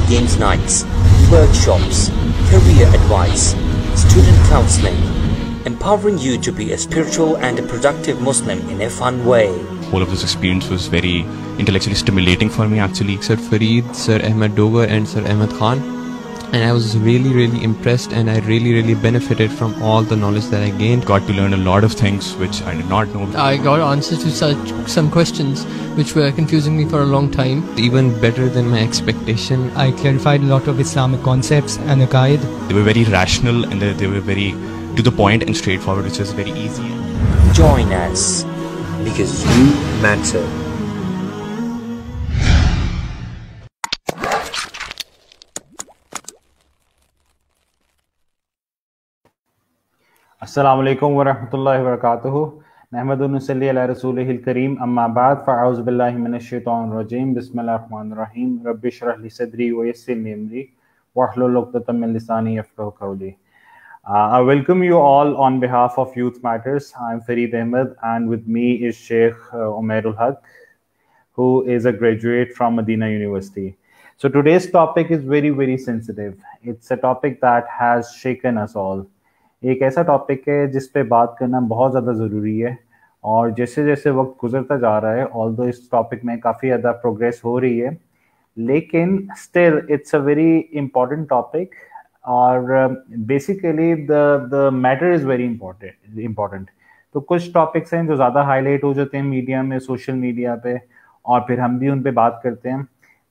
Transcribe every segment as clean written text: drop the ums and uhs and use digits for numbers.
games nights, workshops, career advice, student counseling, empowering you to be a spiritual and a productive Muslim in a fun way. All of this experience was very intellectually stimulating for me actually. Sir Fareed, Sir Ahmed Dogar and Sir Ahmed Khan, and I was really impressed, and I really benefited from all the knowledge that I gained. Got to learn a lot of things which I did not know. I got answers to some questions which were confusing me for a long time. Even better than my expectation. I clarified a lot of Islamic concepts and aqaid. They were very rational and they were very to the point and straightforward, which was very easy. Join us because you matter. السلام علیکم ورحمۃ اللہ وبرکاتہ. نحمد و نصلی علی رسولہ الکریم. اما بعد فاعوذ باللہ من الشیطان الرجیم. بسم اللہ الرحمن الرحیم. رب اشرح لی صدری ویسر لی امری واحلل عقدۃ من لسانی یفقہوا قولی. I welcome you all on behalf of Youth Matters. I'm Fareed Ahmed, and with me is Sheikh Umairul Haq, who is a graduate from Medina University. So today's topic is very sensitive. It's a topic that has shaken us all. ایک ایسا topic ہے جس پہ بات کرنا بہت زیادہ ضروری ہے، اور جیسے جیسے وقت گزرتا جا رہا ہے آلدو اس ٹاپک میں کافی زیادہ پروگریس ہو رہی ہے، لیکن still it's a very important topic. اور basically the matter is very important. تو کچھ ٹاپکس ہیں جو زیادہ ہائی لائٹ ہو جاتے ہیں میڈیا میں، سوشل میڈیا پہ، اور پھر ہم بھی ان پہ بات کرتے ہیں.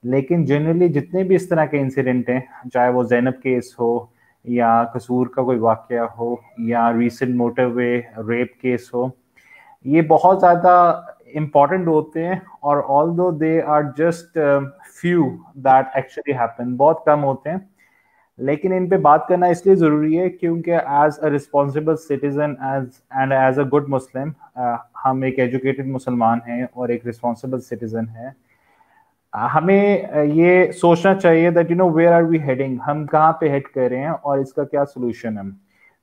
لیکن جنرلی جتنے بھی اس طرح کے انسیڈنٹ ہیں، چاہے وہ زینب کیس ہو یا قصور کا کوئی واقعہ ہو یا recent motorway rape case ہو، یہ بہت زیادہ امپورٹنٹ ہوتے ہیں. اور although they are just few that actually happen, بہت کم ہوتے ہیں، لیکن ان پہ بات کرنا اس لیے ضروری ہے کیونکہ as a responsible citizen and as a good Muslim, ہم ایک ایجوکیٹڈ مسلمان ہیں اور ایک رسپانسبل سٹیزن ہیں. ہمیں یہ سوچنا چاہیے that where are we heading, ہم کہاں پہ ہیڈ کر رہے ہیں اور اس کا کیا سولوشن ہے.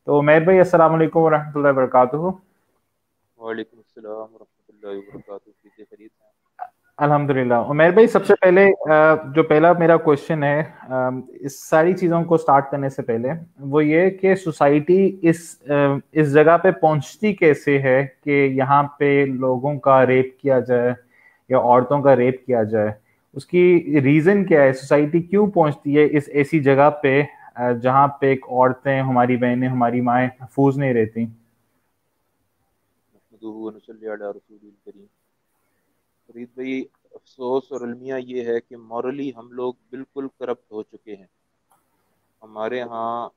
تو عمیر بھائی السلام علیکم ورحمۃ اللہ وبرکاتہ. وعلیکم السلام ورحمۃ اللہ وبرکاتہ. الحمد للہ. عمیر بھائی سب سے پہلے جو پہلا میرا کوشچن ہے اس ساری چیزوں کو اسٹارٹ کرنے سے پہلے، وہ یہ کہ سوسائٹی اس جگہ پہ پہنچتی کیسے ہے کہ یہاں پہ لوگوں کا ریپ کیا جائے یا عورتوں کا ریپ کیا جائے. اس کی ریزن کیا ہے؟ سوسائٹی کیوں پہنچتی ہے اس ایسی جگہ پہ جہاں پہ ایک عورتیں، ہماری بہنیں، ہماری مائیں محفوظ نہیں رہتی؟ فرید بھائی، افسوس اور المیہ یہ ہے کہ مورلی ہم لوگ بالکل کرپٹ ہو چکے ہیں. ہمارے ہاں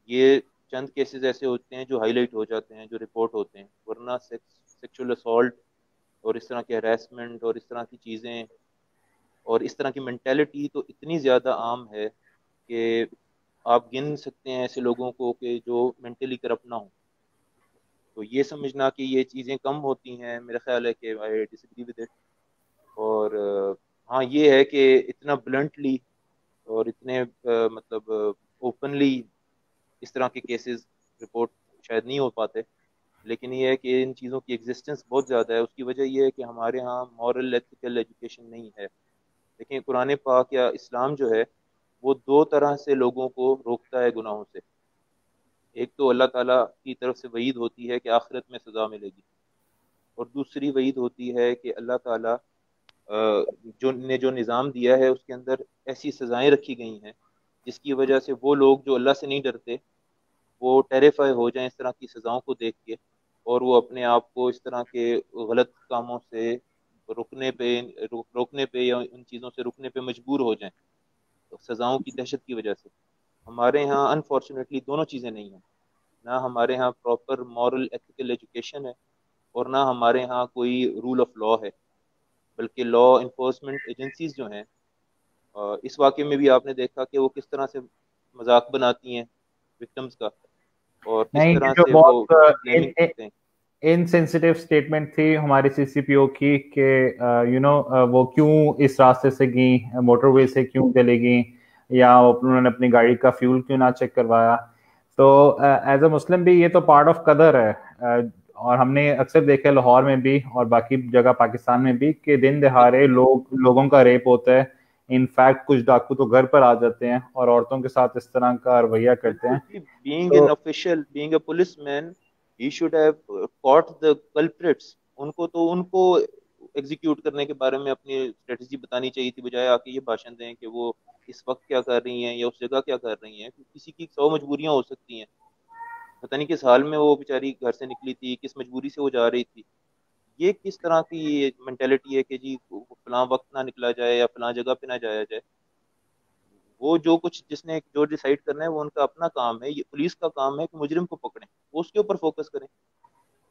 یہ چند کیسز ایسے ہوتے ہیں جو ہائی لائٹ ہو جاتے ہیں، جو رپورٹ ہوتے ہیں، ورنہ سیکچول اسالٹ اور اس طرح کے ہراسمنٹ اور اس طرح کی چیزیں اور اس طرح کی مینٹیلٹی تو اتنی زیادہ عام ہے کہ آپ گن سکتے ہیں ایسے لوگوں کو کہ جو مینٹلی کرپٹ نہ ہوں. تو یہ سمجھنا کہ یہ چیزیں کم ہوتی ہیں، میرا خیال ہے کہ آئی ڈس ایگری ود اٹ. اور ہاں یہ ہے کہ اتنا بلنٹلی اور اتنے مطلب اوپنلی اس طرح کے کیسز رپورٹ شاید نہیں ہو پاتے، لیکن یہ ہے کہ ان چیزوں کی ایگزسٹنس بہت زیادہ ہے. اس کی وجہ یہ ہے کہ ہمارے ہاں مورل ایتھیکل ایجوکیشن نہیں ہے. لیکن قرآن پاک یا اسلام جو ہے وہ دو طرح سے لوگوں کو روکتا ہے گناہوں سے. ایک تو اللہ تعالیٰ کی طرف سے وعید ہوتی ہے کہ آخرت میں سزا ملے گی، اور دوسری وعید ہوتی ہے کہ اللہ تعالیٰ جو نظام دیا ہے اس کے اندر ایسی سزائیں رکھی گئی ہیں جس کی وجہ سے وہ لوگ جو اللہ سے نہیں ڈرتے وہ ٹیریفائی ہو جائیں اس طرح کی سزاؤں کو دیکھ کے، اور وہ اپنے آپ کو اس طرح کے غلط کاموں سے روکنے پہ یا ان چیزوں سے رکنے پہ مجبور ہو جائیں سزاؤں کی دہشت کی وجہ سے. ہمارے ہاں انفارچونیٹلی دونوں چیزیں نہیں ہیں. نہ ہمارے ہاں پراپر مورل ایتھیکل ایجوکیشن ہے، اور نہ ہمارے ہاں کوئی رول آف لا ہے، بلکہ لا انفورسمنٹ ایجنسیز جو ہیں اس واقعے میں بھی آپ نے دیکھا کہ وہ کس طرح سے مذاق بناتی ہیں وکٹمز کا، اور کس طرح سے وہ کرتے ہیں. انسینسٹیو اسٹیٹمنٹ تھی ہماری سی سی پی او کی کہ وہ کیوں اس راستے سے گئیں، موٹر وے سے کیوں چلے گئیں، یا انہوں نے اپنی گاڑی کا فیول کیوں نہ چیک کروایا. تو ایز اے مسلم بھی یہ تو پارٹ آف قدر ہے. اور ہم نے اکثر دیکھا لاہور میں بھی اور باقی جگہ پاکستان میں بھی کہ دن دہاڑے لوگوں کا ریپ ہوتا ہے، انفیکٹ کچھ ڈاکو تو گھر پر آ جاتے ہیں اور عورتوں کے ساتھ اس طرح کا رویہ کرتے ہیں. being an official, being a policeman, he should have caught the culprits. ان کو ایگزیکیوٹ کرنے کے بارے میں اپنی اسٹریٹجی بتانی چاہیے تھی، بجائے آ کے یہ بھاشن دیں کہ وہ اس وقت کیا کر رہی ہیں یا اس جگہ کیا کر رہی ہیں. کسی کی 100 مجبوریاں ہو سکتی ہیں، پتہ نہیں کس حال میں وہ بیچاری گھر سے نکلی تھی، کس مجبوری سے وہ جا رہی تھی. یہ کس طرح کی مینٹیلٹی ہے کہ جی فلاں وقت نہ نکلا جائے یا فلاں جگہ پہ نہ جایا جائے. وہ جو کچھ جس نے جو ڈیسائیڈ کرنا ہے وہ ان کا اپنا کام ہے. یہ پولیس کا کام ہے کہ مجرم کو پکڑیں، وہ اس کے اوپر فوکس کریں.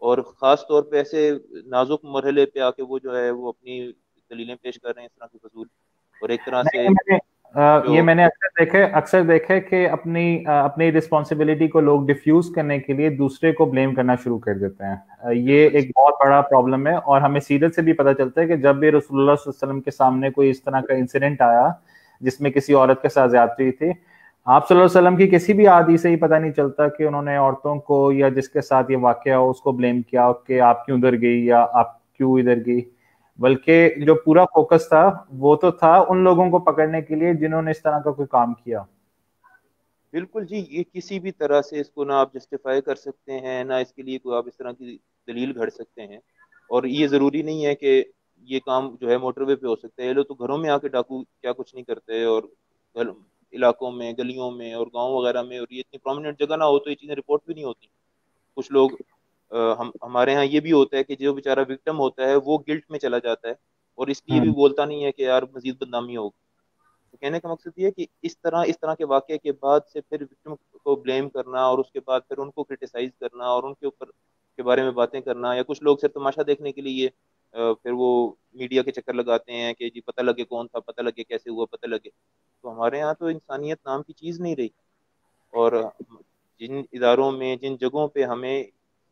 اور خاص طور پہ ایسے نازک مرحلے پہ آ کے وہ جو ہے وہ اپنی دلیلیں پیش کر رہے ہیں اس طرح کی فضول. اور ایک طرح سے یہ میں نے اکثر دیکھا کہ اپنی رسپانسبلٹی کو لوگ ڈیفیوز کرنے کے لیے دوسرے کو بلیم کرنا شروع کر دیتے ہیں. یہ ایک بہت بڑا پرابلم ہے. اور ہمیں سیرت سے بھی پتہ چلتا ہے کہ جب بھی رسول اللہ صلی اللہ علیہ وسلم کے سامنے کوئی اس طرح کا انسیڈنٹ آیا جس میں کسی عورت کے ساتھ زیادتی تھی، آپ صلی اللہ علیہ وسلم کی کسی بھی حدیث سے ہی پتہ نہیں چلتا کہ انہوں نے عورتوں کو یا جس کے ساتھ یہ واقعہ ہو اس کو بلیم کیا کہ آپ کیوں ادھر گئی یا آپ کیوں ادھر گئی، بلکہ جو پورا فوکس تھا وہ تو تھا ان لوگوں کو پکڑنے کے لیے جنہوں نے اس طرح کا کوئی کام کیا. بالکل جی، یہ کسی بھی طرح سے اس کو نہ آپ جسٹیفائی کر سکتے ہیں، نہ اس کے لیے کوئی آپ اس طرح کی دلیل گھڑ سکتے ہیں. اور یہ ضروری نہیں ہے کہ یہ کام جو ہے موٹر وے پہ ہو سکتا ہے. یہ لوگ تو گھروں میں آ کے ڈاکو کیا کچھ نہیں کرتے، اور علاقوں میں، گلیوں میں اور گاؤں وغیرہ میں، اور یہ اتنی پرومیننٹ جگہ نہ ہو تو یہ چیزیں رپورٹ بھی نہیں ہوتی. کچھ لوگ ہمارے ہاں یہ بھی ہوتا ہے کہ جو بیچارہ وکٹم ہوتا ہے وہ گلٹ میں چلا جاتا ہے اور اس لیے بھی بولتا نہیں ہے کہ یار مزید بدنامی ہوگی. تو کہنے کا مقصد یہ ہے کہ اس طرح کے واقعے کے بعد سے پھر وکٹم کو بلیم کرنا اور اس کے بعد پھر ان کو کرٹیسائز کرنا اور ان کے اوپر کے بارے میں باتیں کرنا، یا کچھ لوگ صرف تماشا دیکھنے کے لیے پھر وہ میڈیا کے چکر لگاتے ہیں کہ جی پتہ لگے کون تھا، پتہ لگے کیسے ہوا، پتہ لگے. تو ہمارے ہاں تو انسانیت نام کی چیز نہیں رہی. اور جن اداروں میں، جن جگہوں پہ ہمیں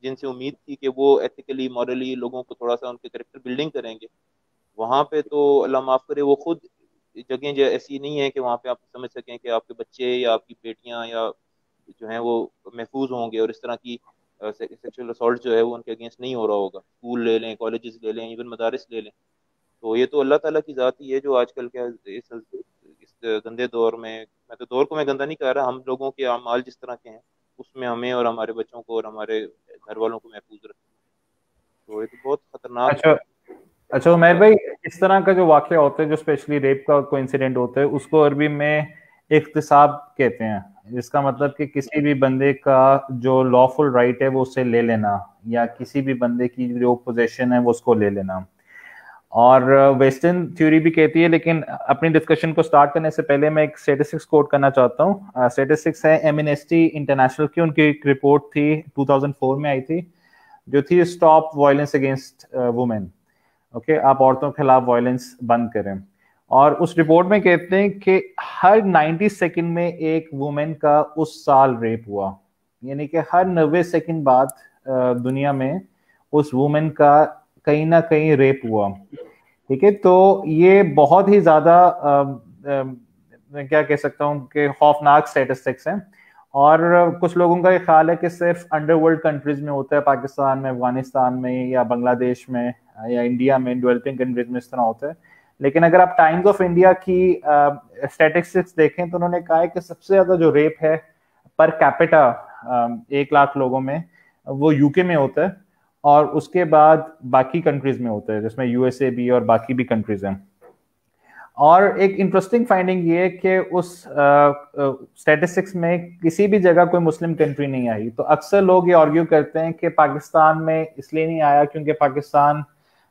جن سے امید تھی کہ وہ ایتھیکلی مورلی لوگوں کو تھوڑا سا ان کے کریکٹر بلڈنگ کریں گے، وہاں پہ تو اللہ معاف کرے وہ خود جگہیں جو ایسی نہیں ہیں کہ وہاں پہ آپ سمجھ سکیں کہ آپ کے بچے یا آپ کی بیٹیاں یا جو ہیں وہ محفوظ ہوں گے اور اس طرح کی سیکشل اسالٹ جو ہے وہ ان کے اگینسٹ نہیں ہو رہا ہوگا. اسکول لے لیں، کالجز لے لیں، ایون مدارس لے لیں. تو یہ تو اللہ تعالیٰ کی ذات ہی ہے جو آج کل کے اس گندے دور میں تو دور کو میں گندا نہیں کہہ رہا، ہم لوگوں کے اعمال جس طرح کے ہیں اس میں ہمیں اور ہمارے بچوں کو اور ہمارے گھر والوں کو محفوظ رکھیں. تو یہ تو بہت خطرناک. اچھا عمیر بھائی، اس طرح کا جو واقعہ ہوتا ہے، جو اسپیشلی ریپ کا کوئی انسیڈنٹ ہوتا ہے، اس کو عربی میں اغتصاب کہتے ہیں، جس کا مطلب کہ کسی بھی بندے کا جو لافل رائٹ ہے وہ اسے لے لینا، یا کسی بھی بندے کی جو پوزیشن ہے وہ اس کو لے لینا. اور ویسٹرن تھیوری بھی کہتی ہے، لیکن اپنی ڈسکشن کو سٹارٹ کرنے سے پہلے میں ایک اسٹیٹسٹکس کوٹ کرنا چاہتا ہوں. اسٹیٹسٹکس ہے ایمنسٹی انٹرنیشنل کی، ان کی ایک رپورٹ تھی 2004 میں آئی تھی، جو تھی stop violence against women. Okay, آپ عورتوں کے خلاف وائلنس بند کریں. اور اس رپورٹ میں کہتے ہیں کہ ہر 90 سیکنڈ میں ایک وومن کا اس سال ریپ ہوا، یعنی کہ ہر 90 سیکنڈ بعد دنیا میں اس وومن کا کہیں نہ کہیں ریپ ہوا. ٹھیک ہے، تو یہ بہت ہی زیادہ میں کیا کہہ سکتا ہوں کہ خوفناک اسٹیٹسٹکس ہیں. اور کچھ لوگوں کا یہ خیال ہے کہ صرف انڈر ورلڈ کنٹریز میں ہوتا ہے، پاکستان میں، افغانستان میں، یا بنگلہ دیش میں، یا انڈیا میں، ڈیولپنگ کنٹریز میں اس طرح ہوتا ہے. لیکن اگر آپ ٹائمز آف انڈیا کی اسٹیٹسٹکس دیکھیں تو انہوں نے کہا ہے کہ سب سے زیادہ جو ریپ ہے پر کیپیٹا 1 لاکھ لوگوں میں وہ یو کے میں ہوتا ہے، اور اس کے بعد باقی کنٹریز میں ہوتا ہے، جس میں یو ایس اے بھی اور باقی بھی کنٹریز ہیں. اور ایک انٹرسٹنگ فائنڈنگ یہ ہے کہ اس اسٹیٹسٹکس میں کسی بھی جگہ کوئی مسلم کنٹری نہیں آئی. تو اکثر لوگ یہ آرگیو کرتے ہیں کہ پاکستان میں اس لیے نہیں آیا کیونکہ پاکستان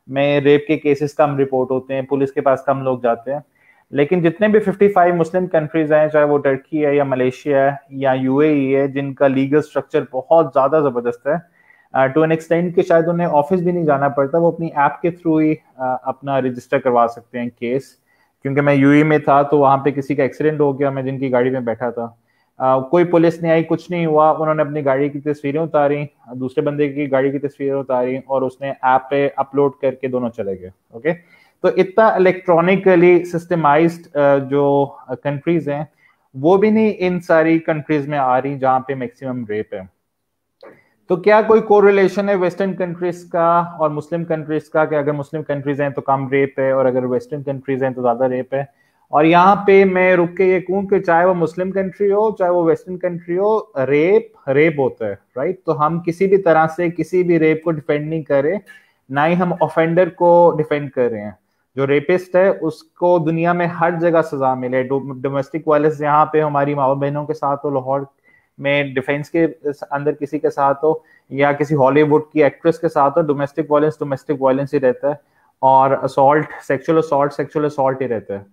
میں ریپ کے کیسز کم رپورٹ ہوتے ہیں، پولیس کے پاس کم لوگ جاتے ہیں. لیکن جتنے بھی 55 مسلم کنٹریز ہیں، چاہے وہ ٹرکی ہے یا ملیشیا ہے یا یو اے ای ہے، جن کا لیگل سٹرکچر بہت زیادہ زبردست ہے، ٹو این ایکسٹینٹ کہ شاید انہیں آفس بھی نہیں جانا پڑتا، وہ اپنی ایپ کے تھرو ہی اپنا رجسٹر کروا سکتے ہیں کیس. کیونکہ میں یو اے میں تھا تو وہاں پہ کسی کا ایکسیڈنٹ ہو گیا، میں جن کی گاڑی میں بیٹھا تھا، کوئی پولیس نہیں آئی، کچھ نہیں ہوا، انہوں نے اپنی گاڑی کی تصویریں اتاری، دوسرے بندے کی گاڑی کی تصویریں اتاری، اور اس نے ایپ پہ اپلوڈ کر کے دونوں چلے گئے. اوکے، تو اتنا الیکٹرانکلی سسٹمائزڈ جو کنٹریز ہیں وہ بھی نہیں ان ساری کنٹریز میں آ رہی جہاں پہ میکسیمم ریپ ہے. تو کیا کوئی کوریلیشن ہے ویسٹرن کنٹریز کا اور مسلم کنٹریز کا، کہ اگر مسلم کنٹریز ہیں تو کم ریپ ہے اور اگر ویسٹرن کنٹریز ہیں تو زیادہ ریپ ہے؟ اور یہاں پہ میں رک کے یہ کہوں کہ چاہے وہ مسلم کنٹری ہو چاہے وہ ویسٹرن کنٹری ہو, ریپ ہوتا ہے, رائٹ. تو ہم کسی بھی طرح سے کسی بھی ریپ کو ڈیفینڈ نہیں کر رہے, نہ ہی ہم آفینڈر کو ڈیفینڈ کر رہے ہیں. جو ریپسٹ ہے اس کو دنیا میں ہر جگہ سزا ملے. ڈومیسٹک وائلنس یہاں پہ ہماری ماں بہنوں کے ساتھ ہو, لاہور میں ڈیفینس کے اندر کسی کے ساتھ ہو, یا کسی ہالی ووڈ کی ایکٹریس کے ساتھ ہو, ڈومیسٹک وائلنس ہی رہتا ہے, اور سیکچوئل اسالٹ ہی رہتا ہے.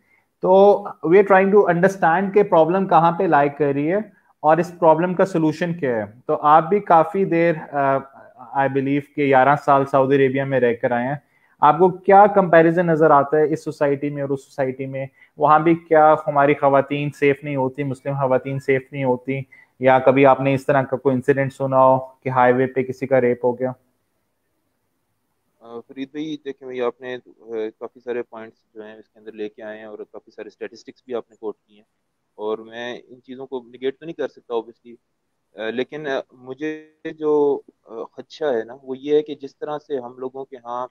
تو we are trying to understand کہ پرابلم کہاں پہ لائی کر رہی ہے اور اس پرابلم کا سولوشن کیا ہے. تو آپ بھی کافی دیر آئی بلیو کہ 11 سال سعودی عربیہ میں رہ کر آئے ہیں, آپ کو کیا کمپیریزن نظر آتا ہے اس سوسائٹی میں اور اس سوسائٹی میں؟ وہاں بھی کیا ہماری خواتین سیف نہیں ہوتی, مسلم خواتین سیف نہیں ہوتی, یا کبھی آپ نے اس طرح کا کوئی انسیڈنٹ سنا ہو کہ ہائی وے پہ کسی کا ریپ ہو گیا؟ فرید بھائی دیکھیں بھائی, آپ نے کافی سارے پوائنٹس جو ہیں اس کے اندر لے کے آئے ہیں, اور کافی سارے اسٹیٹسٹکس بھی آپ نے کوٹ کی ہیں, اور میں ان چیزوں کو نگیٹ تو نہیں کر سکتا اوبیسلی, لیکن مجھے جو خدشہ ہے نا وہ یہ ہے کہ جس طرح سے ہم لوگوں کے ہاں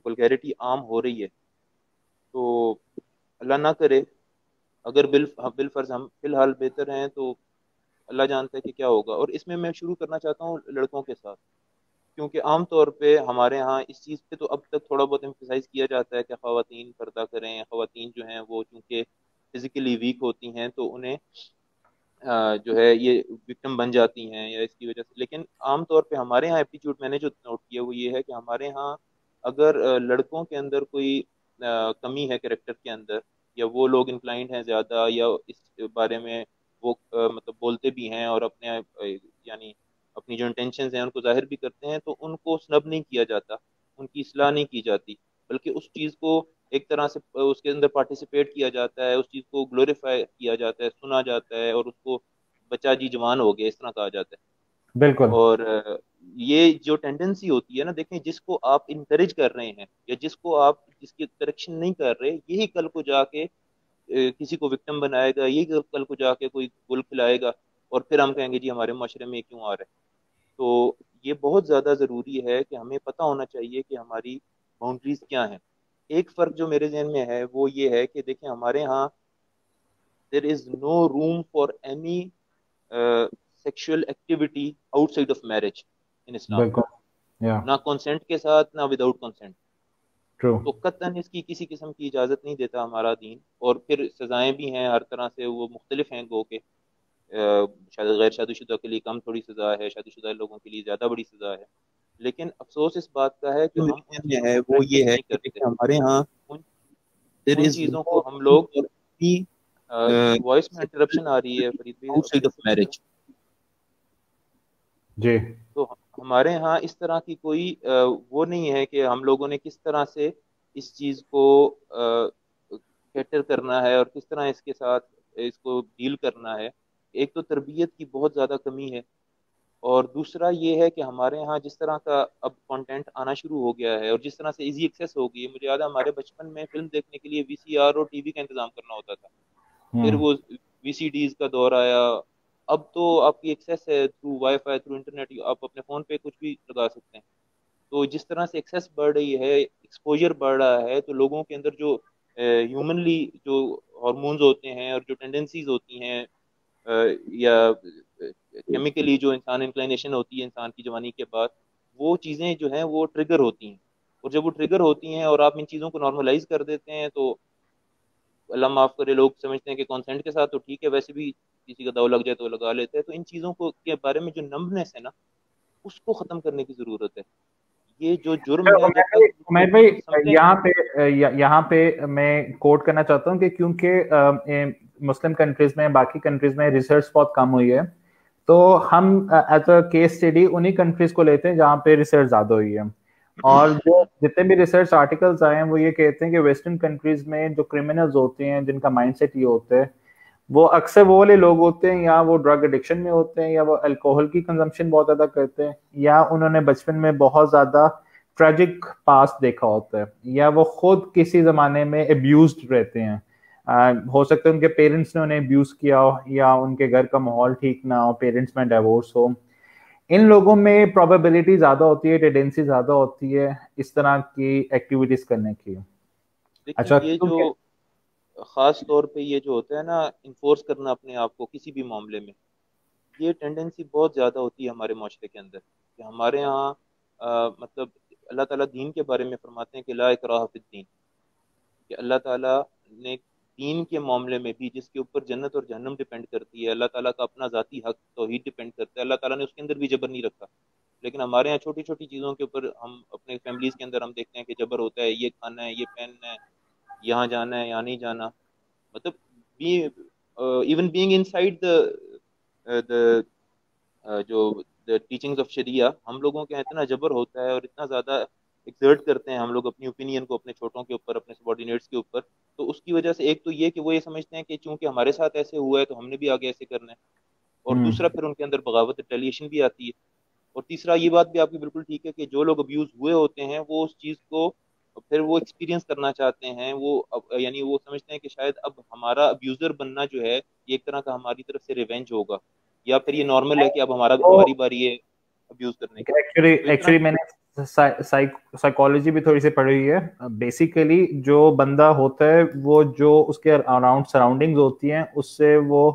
ولگیرٹی عام ہو رہی ہے, تو اللہ نہ کرے اگر بالفرض ہم فی الحال بہتر ہیں تو اللہ جانتا ہے کہ کیا ہوگا. اور اس میں شروع کرنا چاہتا ہوں لڑکوں کے ساتھ, کیونکہ عام طور پہ ہمارے ہاں اس چیز پہ تو اب تک تھوڑا بہت ایمفیسائز کیا جاتا ہے کہ خواتین پردہ کریں, خواتین جو ہیں وہ چونکہ فزیکلی ویک ہوتی ہیں تو انہیں جو ہے یہ وکٹم بن جاتی ہیں یا اس کی وجہ سے. لیکن عام طور پہ ہمارے ہاں ایپٹیچیوڈ میں نے جو نوٹ کیا وہ یہ ہے کہ ہمارے ہاں اگر لڑکوں کے اندر کوئی کمی ہے کریکٹر کے اندر, یا وہ لوگ انکلائنڈ ہیں زیادہ, یا اس بارے میں وہ مطلب بولتے بھی ہیں اور اپنے یعنی اپنی جو انٹینشنز ہیں ان کو ظاہر بھی کرتے ہیں, تو ان کو سنب نہیں کیا جاتا, ان کی اصلاح نہیں کی جاتی, بلکہ اس چیز کو ایک طرح سے اس کے اندر پارٹیسپیٹ کیا جاتا ہے, اس چیز کو گلوریفائی کیا جاتا ہے, سنا جاتا ہے, اور اس کو بچہ جی جوان ہو گیا اس طرح کہا جاتا ہے. بالکل. اور یہ جو ٹینڈنسی ہوتی ہے نا, دیکھیں جس کو آپ انکریج کر رہے ہیں یا جس کی کریکشن نہیں کر رہے, یہی کل کو جا کے کسی کو وکٹم بنائے گا, یہی کل کو جا کے کوئی گل کھلائے گا, اور پھر ہم کہیں گے جی ہمارے معاشرے میں کیوں آ رہا ہے. تو یہ بہت زیادہ ضروری ہے کہ ہمیں پتہ ہونا چاہیے کہ ہماری باؤنڈریز کیا ہیں. ایک فرق جو میرے ذہن میں ہے وہ یہ ہے کہ دیکھیں ہمارے ہاں there is no room for any sexual activity outside of marriage in Islam. بالکل, نہ کنسنٹ کے ساتھ نہ وداؤٹ کنسنٹ. ٹرو. تو قطعاً اس کی کسی قسم کی اجازت نہیں دیتا ہمارا دین, اور پھر سزائیں بھی ہیں ہر طرح سے, وہ مختلف ہیں, گو کہ غیر شادی شدہ کے لیے کم تھوڑی سزا ہے, شادی شدہ لوگوں کے لیے زیادہ بڑی سزا ہے. لیکن افسوس اس بات کا ہے کہ ہم ہے وہ یہ ہے کہ ہمارے ہاں ان چیزوں کو ہم لوگ وائس میں انٹرپشن آ رہی ہے فرید بھائی. جی. تو ہمارے ہاں اس طرح کی کوئی وہ نہیں ہے کہ ہم لوگوں نے کس طرح سے اس چیز کو کیٹر کرنا ہے اور کس طرح اس کے ساتھ اس کو ڈیل کرنا ہے. ایک تو تربیت کی بہت زیادہ کمی ہے, اور دوسرا یہ ہے کہ ہمارے ہاں جس طرح کا اب کنٹینٹ آنا شروع ہو گیا ہے اور جس طرح سے ایزی ایکسیس ہو گئی ہے. مجھے یاد ہے ہمارے بچپن میں فلم دیکھنے کے لیے VCR اور TV کا انتظام کرنا ہوتا تھا, پھر وہ VCDs کا دور آیا. اب تو آپ کی ایکسیس ہے through wi fi, through internet, آپ اپنے فون پہ کچھ بھی لگا سکتے ہیں. تو جس طرح سے ایکسیس بڑھ رہی ہے, ایکسپوجر بڑھ رہا ہے, تو لوگوں کے اندر جو ہیومنلی جو ہارمونز ہوتے ہیں اور جو ٹینڈنسیز ہوتی ہیں یا کیمیکلی جو انسان انکلائنیشن ہوتی ہے انسان کی جوانی کے بعد, وہ چیزیں جو ہیں وہ ٹریگر ہوتی ہیں. اور جب وہ ٹریگر ہوتی ہیں اور آپ ان چیزوں کو نارملائز کر دیتے ہیں, تو اللہ معاف کرے لوگ سمجھتے ہیں کہ کنسنٹ کے ساتھ تو ٹھیک ہے, ویسے بھی کسی کا داؤ لگ جائے تو لگا لیتے ہیں. تو ان چیزوں کو کے بارے میں جو نمبنس ہے نا, اس کو ختم کرنے کی ضرورت ہے. یہ جو جرم ہے جب تک میں بھائی یہاں پہ میں کوٹ کرنا چاہتا ہوں کہ کیونکہ مسلم کنٹریز میں, باقی کنٹریز میں ریسرچ بہت کم ہوئی ہے, تو ہم ایز اے کیس اسٹڈی انہی کنٹریز کو لیتے ہیں جہاں پہ ریسرچ زیادہ ہوئی ہے. اور جو جتنے بھی ریسرچ آرٹیکلز آئے ہیں وہ یہ کہتے ہیں کہ ویسٹرن کنٹریز میں جو کرمنلز ہوتے ہیں, جن کا مائنڈ سیٹ یہ ہوتا ہے, وہ اکثر وہ والے لوگ ہوتے ہیں یا وہ ڈرگ ایڈکشن میں ہوتے ہیں, یا وہ الکوہل کی کنزمپشن بہت زیادہ کرتے ہیں, یا انہوں نے بچپن میں بہت زیادہ ٹریجک پاسٹ دیکھا ہوتا ہے, یا وہ خود کسی زمانے میں ابیوزڈ رہتے ہیں. ہو سکتا ہے ان کے پیرنٹس نے انہیں ابیوز کیا ہو, یا ان کے گھر کا ماحول ٹھیک نہ ہو, پیرنٹس میں ڈیورس ہو. ان لوگوں میں پروبیبلٹی زیادہ ہوتی ہے, ٹینڈنسی زیادہ ہوتی ہے اس طرح کی ایکٹیویٹیز کرنے کی. اچھا, یہ جو خاص طور پہ یہ جو ہوتا ہے نا انفورس کرنا اپنے آپ کو کسی بھی معاملے میں، یہ ٹینڈنسی بہت زیادہ ہوتی ہے ہمارے معاشرے کے اندر، کہ ہمارے ہاں مطلب اللہ تعالیٰ دین کے بارے میں فرماتے ہیں کہ لا اکراہ فی الدین، کہ اللہ تعالیٰ نے دین کے معاملے میں بھی جس کے اوپر جنت اور جہنم ڈپینڈ کرتی ہے، اللہ تعالیٰ کا اپنا ذاتی حق توحید ڈپینڈ کرتا ہے، اللہ تعالیٰ نے اس کے اندر بھی جبر نہیں رکھا. لیکن ہمارے یہاں چھوٹی چھوٹی چیزوں کے اوپر ہم اپنے فیملیز کے اندر ہم دیکھتے ہیں کہ جبر ہوتا ہے، یہ کھانا ہے، یہ پہننا ہے، یہاں جانا ہے، یہاں نہیں جانا. مطلب ایون بینگ ان سائڈ جو ٹیچنگز آف شریعہ، ہم لوگوں کے یہاں اتنا جبر ہوتا ہے اور اتنا زیادہ ایکزرٹ کرتے ہیں ہم لوگ اپنی اوپینین کو اپنے چھوٹوں کے اوپر، اپنے سبارڈینیٹس کے اوپر. تو اس کی وجہ سے ایک تو یہ کہ وہ یہ سمجھتے ہیں کہ چونکہ ہمارے ساتھ ایسے ہوا ہے تو ہم نے بھی آگے ایسے کرنا ہے، اور دوسرا پھر ان کے اندر بغاوت ریٹیلیشن بھی آتی ہے. اور تیسرا یہ بات بھی آپ کی بالکل ٹھیک ہے کہ جو لوگ ابیوز ہوئے ہوتے ہیں وہ اس چیز کو پھر وہ ایکسپیرینس کرنا چاہتے ہیں، وہ یعنی وہ سمجھتے ہیں کہ شاید اب ہمارا ابیوزر بننا جو ہے یہ ایک طرح کا ہماری طرف سے ریونج ہوگا، یا پھر یہ نارمل ہے کہ اب ہماری باری ہے ابیوز کرنے کی. ایکچولی میں نے سائیکالوجی بھی تھوڑی سی پڑھی ہے. بیسیکلی جو بندہ ہوتا ہے وہ جو اس کے اراؤنڈ سراؤنڈنگز ہوتی ہیں اس سے وہ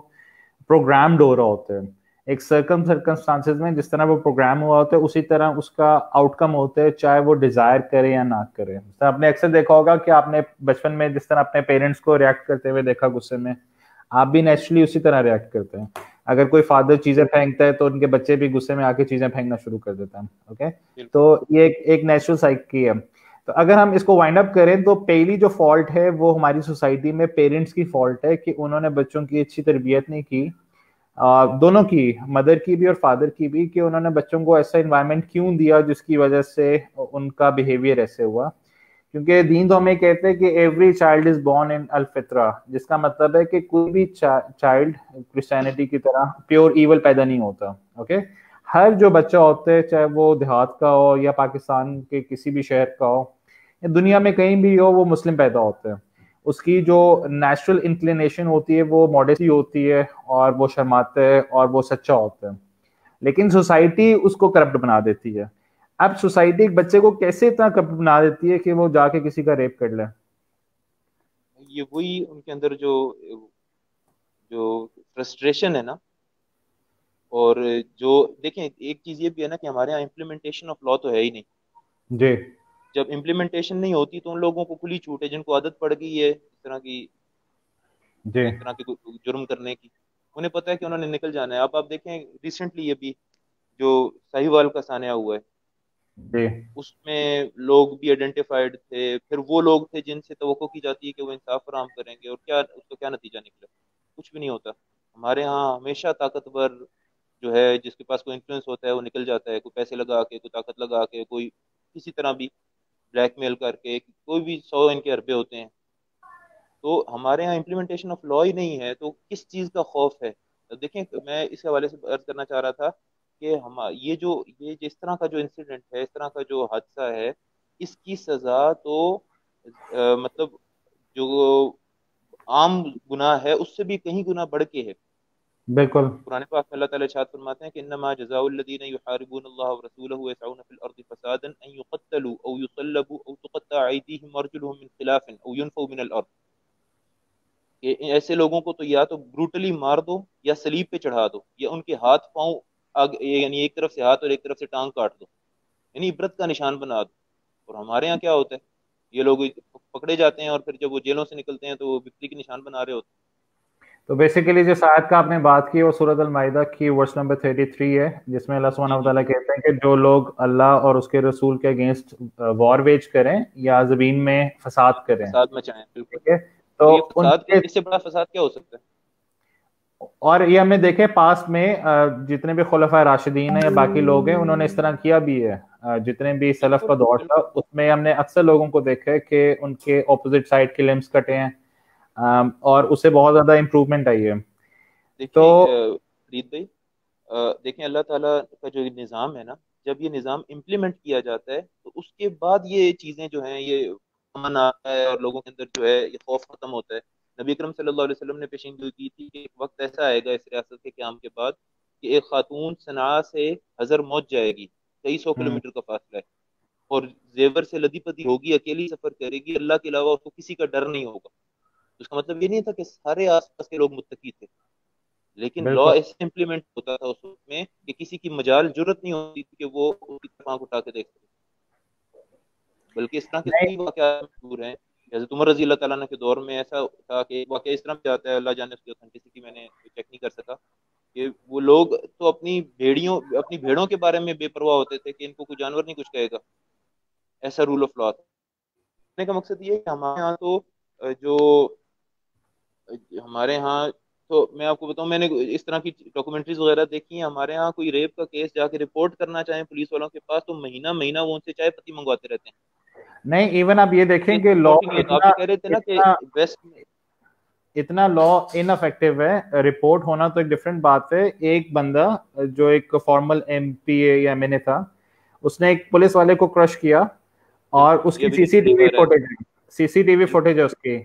پروگرامڈ ہو رہا ہوتا ہے. ایک سرکمسٹانسز میں جس طرح وہ پروگرام ہوا ہوتا ہے اسی طرح اس کا آؤٹ کم ہوتا ہے، چاہے وہ ڈیزائر کرے یا نہ کرے. آپ نے اکثر دیکھا ہوگا کہ آپ نے بچپن میں جس طرح اپنے پیرنٹس کو ریئیکٹ کرتے ہوئے دیکھا غصے میں، آپ بھی نیچرلی اسی طرح ریئیکٹ کرتے ہیں. اگر کوئی فادر چیزیں پھینکتا ہے تو ان کے بچے بھی غصے میں آ کے چیزیں پھینکنا شروع کر دیتے ہیں. اوکے، تو یہ ایک نیچرل سائیکی ہے. تو اگر ہم اس کو وائنڈ اپ کریں تو پہلی جو فالٹ ہے وہ ہماری سوسائٹی میں پیرنٹس کی فالٹ ہے کہ انہوں نے بچوں کی اچھی تربیت نہیں کی، دونوں کی، مدر کی بھی اور فادر کی بھی، کہ انہوں نے بچوں کو ایسا انوائرمنٹ کیوں دیا جس کی وجہ سے ان کا بیہیویئر ایسے ہوا. کیونکہ دین تو ہمیں کہتے ہیں کہ every child is born in الفطرہ، جس کا مطلب ہے کہ کوئی بھی چائلڈ کرسچینٹی کی طرح پیور ایول پیدا نہیں ہوتا. اوکے، ہر جو بچہ ہوتا ہے چاہے وہ دیہات کا ہو یا پاکستان کے کسی بھی شہر کا ہو یا دنیا میں کہیں بھی ہو، وہ مسلم پیدا ہوتا ہے. اس کی جو نیچرل انکلینیشن ہوتی ہے وہ ماڈیسٹی ہوتی ہے اور وہ شرماتا ہے اور وہ سچا ہوتا ہے. لیکن سوسائٹی اس کو کرپٹ بنا دیتی ہے. اب سوسائٹی ایک بچے کو کیسے اتنا کرپٹ بنا دیتی ہے کہ وہ جا کے کسی کا ریپ کر لے؟ یہ وہی ان کے اندر جو فرسٹریشن ہے نا، اور جو دیکھیں ایک چیز یہ بھی ہے نا کہ ہمارے یہاں امپلیمنٹیشن آف لا تو ہے ہی نہیں. جی، جب امپلیمنٹیشن نہیں ہوتی تو ان لوگوں کو کھلی چھوٹ ہے جن کو عادت پڑ گئی ہے اس طرح کی جرم کرنے کی، انہیں پتہ ہے کہ انہوں نے نکل جانا ہے. اب آپ دیکھیں ریسنٹلی یہ بھی جو ساہیوال کا سانحہ ہوا ہے، اس میں لوگ بھی آئیڈینٹیفائڈ تھے، پھر وہ لوگ تھے جن سے توقع کی جاتی ہے کہ وہ انصاف فراہم کریں گے، اور کیا اس کا کیا نتیجہ نکلا؟ کچھ بھی نہیں ہوتا. ہمارے ہاں ہمیشہ طاقتور جو ہے، جس کے پاس کوئی انفلوئنس ہوتا ہے وہ نکل جاتا ہے، کوئی پیسے لگا کے، کوئی طاقت لگا کے، کوئی کسی طرح بھی بلیک میل کر کے، کوئی بھی 100 ان کے حربے ہوتے ہیں. تو ہمارے ہاں امپلیمنٹیشن آف لا ہی نہیں ہے، تو کس چیز کا خوف ہے؟ دیکھیں میں اس حوالے سے عرض کرنا چاہ رہا تھا کہ یہ جس طرح کا جو انسیڈنٹ ہے، اس طرح کا جو حادثہ ہے، اس کی سزا تو مطلب جو عام گناہ ہے اس سے بھی کہیں گنا بڑھ کے ہے. بالکل. قرآن پاک میں اللہ تعالیٰ ارشاد فرماتے ہیں کہ انما جزاء الذین یحاربون اللہ ورسولہ ویسعون فی الارض فسادا ان یقتلوا او یصلبوا او تقطع ایدیہم وارجلہم من خلاف او ینفوا من الارض، کہ ایسے لوگوں کو تو یا تو بروٹلی مار دو یا صلیب پہ چڑھا دو، یا ان کے ہاتھ پاؤں یعنی ایک طرف سے ہاتھ اور ایک طرف سے ٹانگ کاٹ دو، یعنی عبرت کا نشان بنا دو. اور ہمارے ہاں کیا ہوتا ہے، یہ لوگ پکڑے جاتے ہیں اور پھر جب وہ جیلوں سے نکلتے ہیں تو وہ وکٹری کے نشان بنا رہے ہوتے ہیں. تو بیسیکلی جس آیت کا آپ نے بات کی وہ سورۃ المائدہ کی ورس نمبر 33 ہے، جس میں اللہ سبحانہ و تعالیٰ کہتے ہیں کہ جو لوگ اللہ اور اس کے رسول کے اگینسٹ وار ویج کریں یا زمین میں فساد کریں، فساد مچائیں. بالکل. تو یہ فساد اس سے بڑا فساد کیا ہو سکتا ہے؟ اور یہ ہم نے دیکھے پاس میں جتنے بھی خلفاء راشدین ہیں یا باقی لوگ ہیں انہوں نے اس طرح کیا بھی ہے. جتنے بھی سلف کا دور تھا اس میں ہم نے اکثر لوگوں کو دیکھا ہے کہ ان کے اپوزٹ سائڈ کے لمبس کٹے ہیں اور اس سے بہت زیادہ امپروومنٹ آئی ہے. تو فرید بھائی دیکھیں اللہ تعالیٰ کا جو نظام ہے نا، جب یہ نظام امپلیمنٹ کیا جاتا ہے تو اس کے بعد یہ چیزیں جو ہیں یہ امن آتا ہے اور لوگوں کے اندر جو ہے یہ خوف ختم ہوتا ہے. نبی اکرم صلی اللہ علیہ وسلم نے پیشین گوئی کی تھی کہ ایک وقت ایسا آئے گا اس ریاست کے قیام کے بعد کہ ایک خاتون صنعاء سے حضر موت جائے گی، 2300 کلومیٹر کا فاصلہ ہے، اور زیور سے لدی پتی ہوگی، اکیلی سفر کرے گی، اللہ کے علاوہ اس کو کسی کا ڈر نہیں ہوگا. اس کا مطلب یہ نہیں تھا کہ سارے آس پاس کے لوگ متقی تھے، لیکن لا بالکل ایسے امپلیمنٹ ہوتا تھا اس وقت میں کہ کسی کی مجال جرت نہیں ہوتی تھی کہ وہ اس کی طرف آنکھ اٹھا کے دیکھ سکے. بلکہ اس طرح کے نہیں کئی واقعات مشہور ہیں. حضرت عمر رضی اللہ تعالیٰ عنہ کے دور میں ایسا تھا کہ ایک واقعہ اس طرح بھی جاتا ہے، اللہ جانے اس کی اوتھینٹسٹی میں نے چیک نہیں کر سکا، کہ وہ لوگ تو اپنی بھیڑوں کے بارے میں بے پرواہ ہوتے تھے کہ ان کو کوئی جانور نہیں کچھ کہے گا. ایسا رول آف لا تھا. کہنے کا مقصد یہ ہے کہ ہمارے یہاں تو جو ہمارے ہاں تو میں آپ کو بتاؤں، میں نے اس طرح کی ڈاکومنٹریز وغیرہ دیکھی ہیں. ہمارے ہاں کوئی ریپ کا کیس جا کے رپورٹ کرنا چاہیں پولیس والوں کے پاس تو مہینہ مہینہ وہ ان سے چائے پتی منگواتے رہتے ہیں. نہیں، ایون آپ یہ دیکھیں کہ لا رپورٹ ہی نہیں ہوتا. آپ اتنا جو کہہ رہے تھے نا کہ اتنا ویسٹ میں اتنا لا ان افیکٹو ہے. رپورٹ ہونا تو ایک ڈفرینٹ بات ہے. ایک بندہ جو ایک فارمل ایم پی اے یا ایم این اے تھا، اس نے ایک پولیس والے کو کرش کیا اور اس یہ کی بھی C C T V viral footage footage ہے اس کی.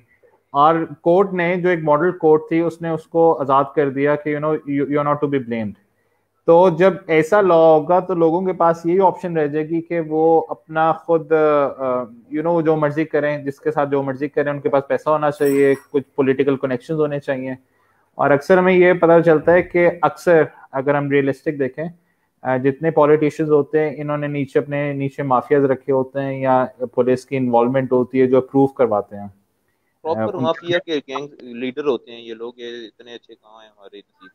اور کورٹ نے، جو ایک ماڈل کورٹ تھی، اس نے اس کو آزاد کر دیا کہ you not to be blamed. تو جب ایسا لا ہوگا تو لوگوں کے پاس یہی آپشن رہ جائے گی کہ وہ اپنا خود جو مرضی کریں، جس کے ساتھ جو مرضی کریں. ان کے پاس پیسہ ہونا چاہیے، کچھ پولیٹیکل کنیکشنز ہونے چاہیے. اور اکثر ہمیں یہ پتہ چلتا ہے کہ اکثر اگر ہم ریئلسٹک دیکھیں، جتنے پولیٹیشینز ہوتے ہیں انہوں نے اپنے نیچے مافیاز رکھے ہوتے ہیں یا پولیس کی انوالومنٹ ہوتی ہے جو اپروو کرواتے ہیں. پراپر مافیا کے گینگ لیڈر ہوتے ہیں یہ لوگ. یہ اتنے اچھے کہاں ہیں ہمارے نصیب